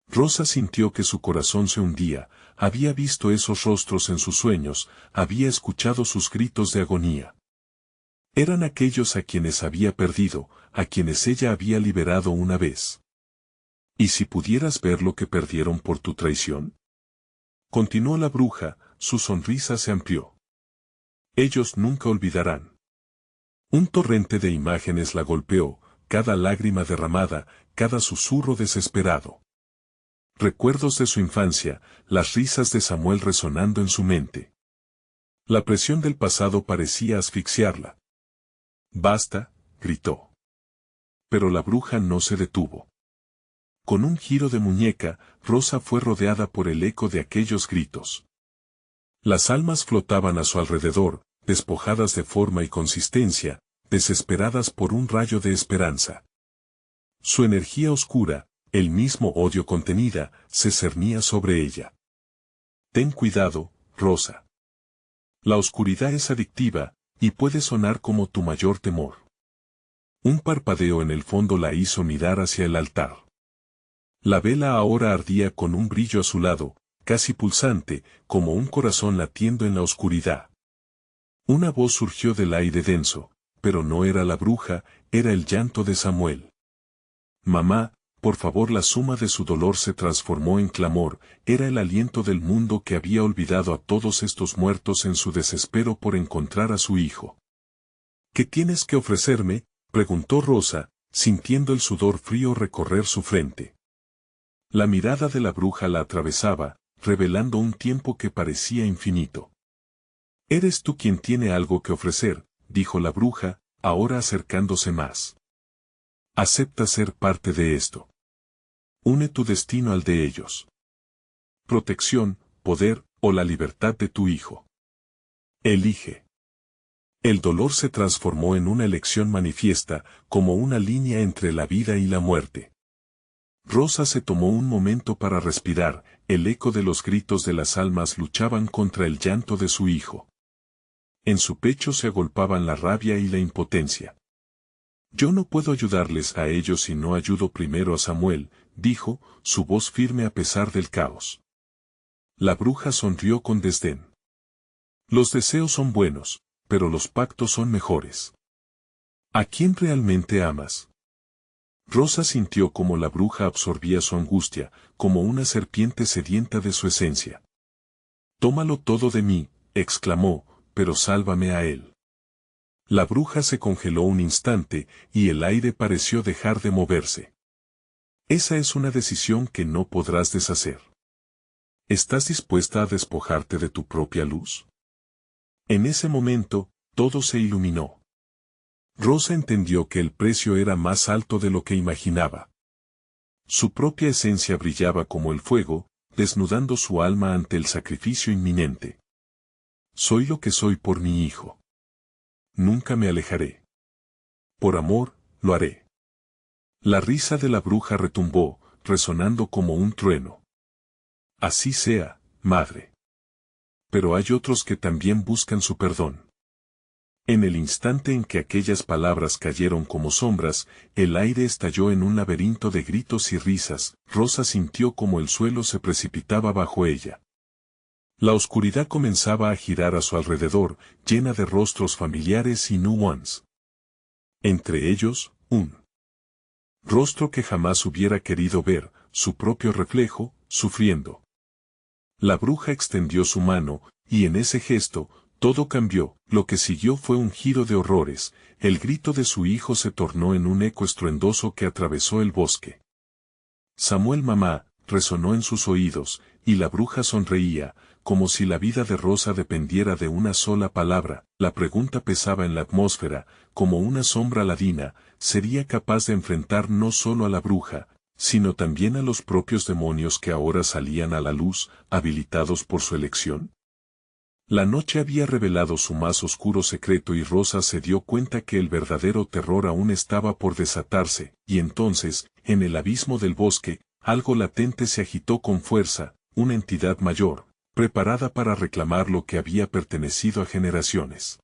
Rosa sintió que su corazón se hundía, había visto esos rostros en sus sueños, había escuchado sus gritos de agonía. Eran aquellos a quienes había perdido, a quienes ella había liberado una vez. ¿Y si pudieras ver lo que perdieron por tu traición? Continuó la bruja, su sonrisa se amplió. Ellos nunca olvidarán. Un torrente de imágenes la golpeó, cada lágrima derramada, cada susurro desesperado. Recuerdos de su infancia, las risas de Samuel resonando en su mente. La presión del pasado parecía asfixiarla. «Basta», gritó. Pero la bruja no se detuvo. Con un giro de muñeca, Rosa fue rodeada por el eco de aquellos gritos. Las almas flotaban a su alrededor, despojadas de forma y consistencia, desesperadas por un rayo de esperanza. Su energía oscura, el mismo odio contenida, se cernía sobre ella. Ten cuidado, Rosa. La oscuridad es adictiva, y puede sonar como tu mayor temor. Un parpadeo en el fondo la hizo mirar hacia el altar. La vela ahora ardía con un brillo azulado, casi pulsante, como un corazón latiendo en la oscuridad. Una voz surgió del aire denso, pero no era la bruja, era el llanto de Samuel. Mamá, por favor. La suma de su dolor se transformó en clamor, era el aliento del mundo que había olvidado a todos estos muertos en su desespero por encontrar a su hijo. ¿Qué tienes que ofrecerme?, preguntó Rosa, sintiendo el sudor frío recorrer su frente. La mirada de la bruja la atravesaba, revelando un tiempo que parecía infinito. Eres tú quien tiene algo que ofrecer, dijo la bruja, ahora acercándose más. Acepta ser parte de esto. Une tu destino al de ellos. Protección, poder, o la libertad de tu hijo. Elige. El dolor se transformó en una elección manifiesta, como una línea entre la vida y la muerte. Rosa se tomó un momento para respirar, el eco de los gritos de las almas luchaban contra el llanto de su hijo. En su pecho se agolpaban la rabia y la impotencia. Yo no puedo ayudarles a ellos si no ayudo primero a Samuel, dijo, su voz firme a pesar del caos. La bruja sonrió con desdén. Los deseos son buenos, pero los pactos son mejores. ¿A quién realmente amas? Rosa sintió como la bruja absorbía su angustia, como una serpiente sedienta de su esencia. Tómalo todo de mí, exclamó, pero sálvame a él. La bruja se congeló un instante, y el aire pareció dejar de moverse. Esa es una decisión que no podrás deshacer. ¿Estás dispuesta a despojarte de tu propia luz? En ese momento, todo se iluminó. Rosa entendió que el precio era más alto de lo que imaginaba. Su propia esencia brillaba como el fuego, desnudando su alma ante el sacrificio inminente. Soy lo que soy por mi hijo. Nunca me alejaré. Por amor, lo haré. La risa de la bruja retumbó, resonando como un trueno. Así sea, madre. Pero hay otros que también buscan su perdón. En el instante en que aquellas palabras cayeron como sombras, el aire estalló en un laberinto de gritos y risas. Rosa sintió como el suelo se precipitaba bajo ella. La oscuridad comenzaba a girar a su alrededor, llena de rostros familiares y new ones. Entre ellos, un rostro que jamás hubiera querido ver, su propio reflejo, sufriendo. La bruja extendió su mano, y en ese gesto, todo cambió. Lo que siguió fue un giro de horrores. El grito de su hijo se tornó en un eco estruendoso que atravesó el bosque. Samuel, mamá, resonó en sus oídos, y la bruja sonreía, como si la vida de Rosa dependiera de una sola palabra. La pregunta pesaba en la atmósfera, como una sombra ladina. ¿Sería capaz de enfrentar no solo a la bruja, sino también a los propios demonios que ahora salían a la luz, habilitados por su elección? La noche había revelado su más oscuro secreto y Rosa se dio cuenta que el verdadero terror aún estaba por desatarse, y entonces, en el abismo del bosque, algo latente se agitó con fuerza, una entidad mayor, preparada para reclamar lo que había pertenecido a generaciones.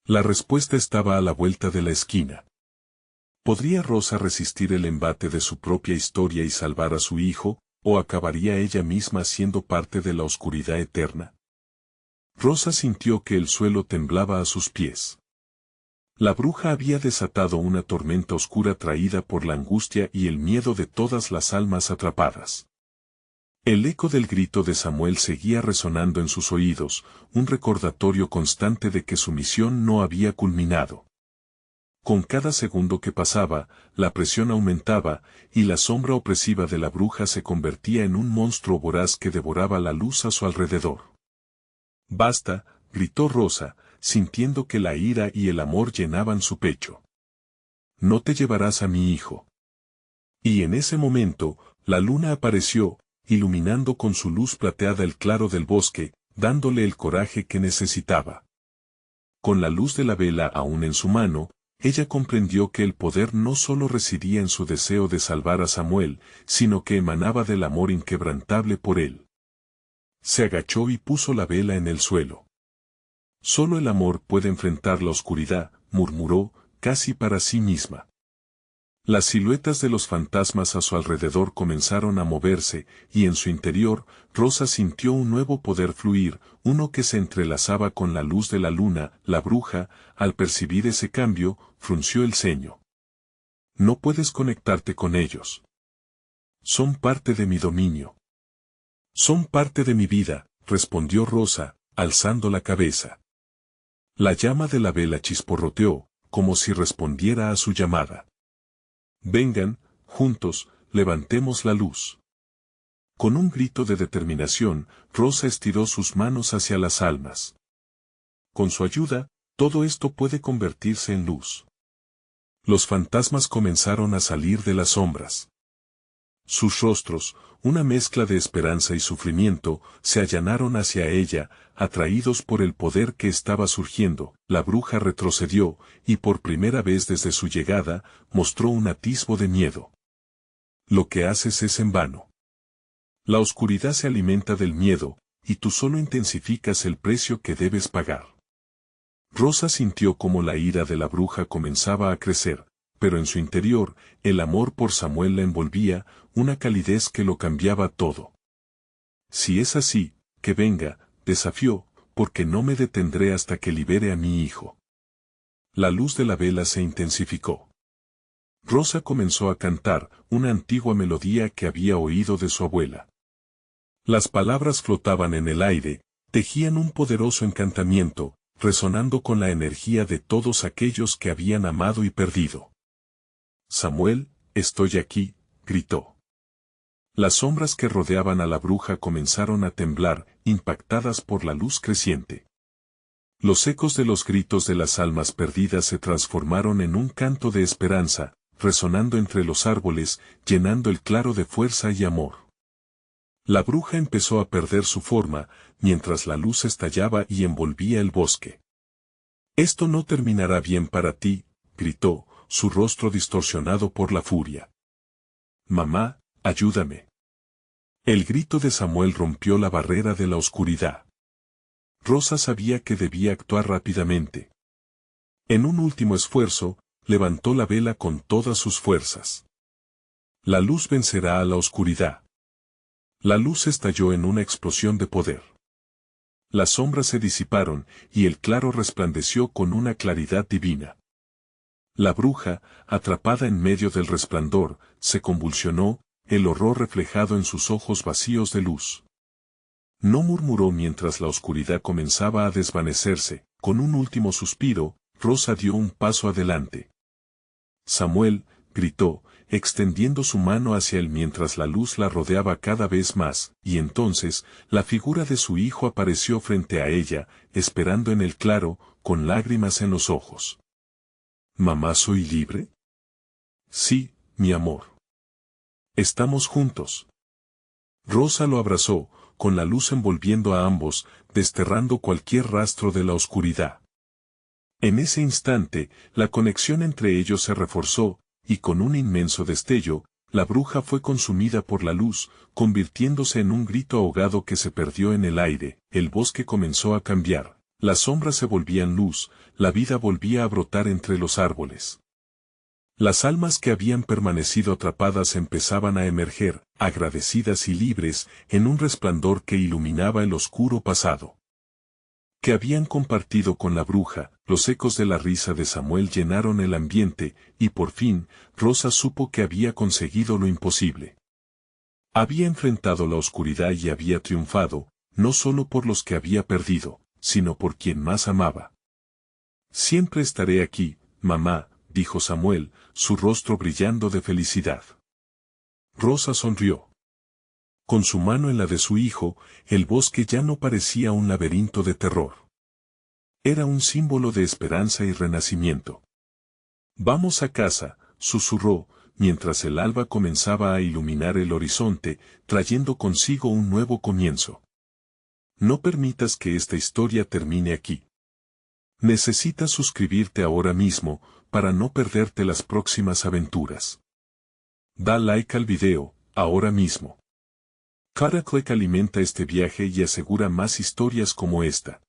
La respuesta estaba a la vuelta de la esquina. ¿Podría Rosa resistir el embate de su propia historia y salvar a su hijo, o acabaría ella misma siendo parte de la oscuridad eterna? Rosa sintió que el suelo temblaba a sus pies. La bruja había desatado una tormenta oscura traída por la angustia y el miedo de todas las almas atrapadas. El eco del grito de Samuel seguía resonando en sus oídos, un recordatorio constante de que su misión no había culminado. Con cada segundo que pasaba, la presión aumentaba, y la sombra opresiva de la bruja se convertía en un monstruo voraz que devoraba la luz a su alrededor. «Basta», gritó Rosa, sintiendo que la ira y el amor llenaban su pecho. «No te llevarás a mi hijo». Y en ese momento, la luna apareció, iluminando con su luz plateada el claro del bosque, dándole el coraje que necesitaba. Con la luz de la vela aún en su mano, ella comprendió que el poder no solo residía en su deseo de salvar a Samuel, sino que emanaba del amor inquebrantable por él. Se agachó y puso la vela en el suelo. «Solo el amor puede enfrentar la oscuridad», murmuró, casi para sí misma. Las siluetas de los fantasmas a su alrededor comenzaron a moverse, y en su interior, Rosa sintió un nuevo poder fluir, uno que se entrelazaba con la luz de la luna. La bruja, al percibir ese cambio, frunció el ceño. «No puedes conectarte con ellos. Son parte de mi dominio». «Son parte de mi vida», respondió Rosa, alzando la cabeza. La llama de la vela chisporroteó, como si respondiera a su llamada. «Vengan, juntos, levantemos la luz». Con un grito de determinación, Rosa estiró sus manos hacia las almas. Con su ayuda, todo esto puede convertirse en luz. Los fantasmas comenzaron a salir de las sombras. Sus rostros, una mezcla de esperanza y sufrimiento, se allanaron hacia ella, atraídos por el poder que estaba surgiendo. La bruja retrocedió, y por primera vez desde su llegada, mostró un atisbo de miedo. «Lo que haces es en vano. La oscuridad se alimenta del miedo, y tú solo intensificas el precio que debes pagar». Rosa sintió como la ira de la bruja comenzaba a crecer, pero en su interior, el amor por Samuel la envolvía, una calidez que lo cambiaba todo. «Si es así, que venga», desafió, «porque no me detendré hasta que libere a mi hijo». La luz de la vela se intensificó. Rosa comenzó a cantar una antigua melodía que había oído de su abuela. Las palabras flotaban en el aire, tejían un poderoso encantamiento, resonando con la energía de todos aquellos que habían amado y perdido. Samuel, estoy aquí, gritó. Las sombras que rodeaban a la bruja comenzaron a temblar, impactadas por la luz creciente. Los ecos de los gritos de las almas perdidas se transformaron en un canto de esperanza, resonando entre los árboles, llenando el claro de fuerza y amor. La bruja empezó a perder su forma, mientras la luz estallaba y envolvía el bosque. «Esto no terminará bien para ti», gritó, su rostro distorsionado por la furia. «Mamá, ayúdame». El grito de Samuel rompió la barrera de la oscuridad. Rosa sabía que debía actuar rápidamente. En un último esfuerzo, levantó la vela con todas sus fuerzas. La luz vencerá a la oscuridad. La luz estalló en una explosión de poder. Las sombras se disiparon, y el claro resplandeció con una claridad divina. La bruja, atrapada en medio del resplandor, se convulsionó, el horror reflejado en sus ojos vacíos de luz. No murmuró mientras la oscuridad comenzaba a desvanecerse. Con un último suspiro, Rosa dio un paso adelante. «Samuel», gritó, extendiendo su mano hacia él mientras la luz la rodeaba cada vez más, y entonces, la figura de su hijo apareció frente a ella, esperando en el claro, con lágrimas en los ojos. «¿Mamá, soy libre?» «Sí, mi amor. Estamos juntos». Rosa lo abrazó, con la luz envolviendo a ambos, desterrando cualquier rastro de la oscuridad. En ese instante, la conexión entre ellos se reforzó, y con un inmenso destello, la bruja fue consumida por la luz, convirtiéndose en un grito ahogado que se perdió en el aire. El bosque comenzó a cambiar, las sombras se volvían luz, la vida volvía a brotar entre los árboles. Las almas que habían permanecido atrapadas empezaban a emerger, agradecidas y libres, en un resplandor que iluminaba el oscuro pasado que habían compartido con la bruja. Los ecos de la risa de Samuel llenaron el ambiente, y por fin, Rosa supo que había conseguido lo imposible. Había enfrentado la oscuridad y había triunfado, no solo por los que había perdido, sino por quien más amaba. «Siempre estaré aquí, mamá», dijo Samuel, su rostro brillando de felicidad. Rosa sonrió. Con su mano en la de su hijo, el bosque ya no parecía un laberinto de terror. Era un símbolo de esperanza y renacimiento. «Vamos a casa», susurró, mientras el alba comenzaba a iluminar el horizonte, trayendo consigo un nuevo comienzo. «No permitas que esta historia termine aquí. Necesitas suscribirte ahora mismo, para no perderte las próximas aventuras. Da like al video, ahora mismo. Cada clic alimenta este viaje y asegura más historias como esta.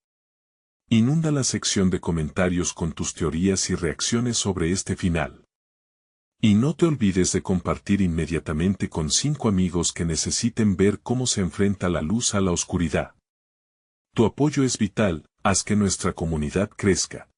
Inunda la sección de comentarios con tus teorías y reacciones sobre este final. Y no te olvides de compartir inmediatamente con 5 amigos que necesiten ver cómo se enfrenta la luz a la oscuridad. Tu apoyo es vital, haz que nuestra comunidad crezca.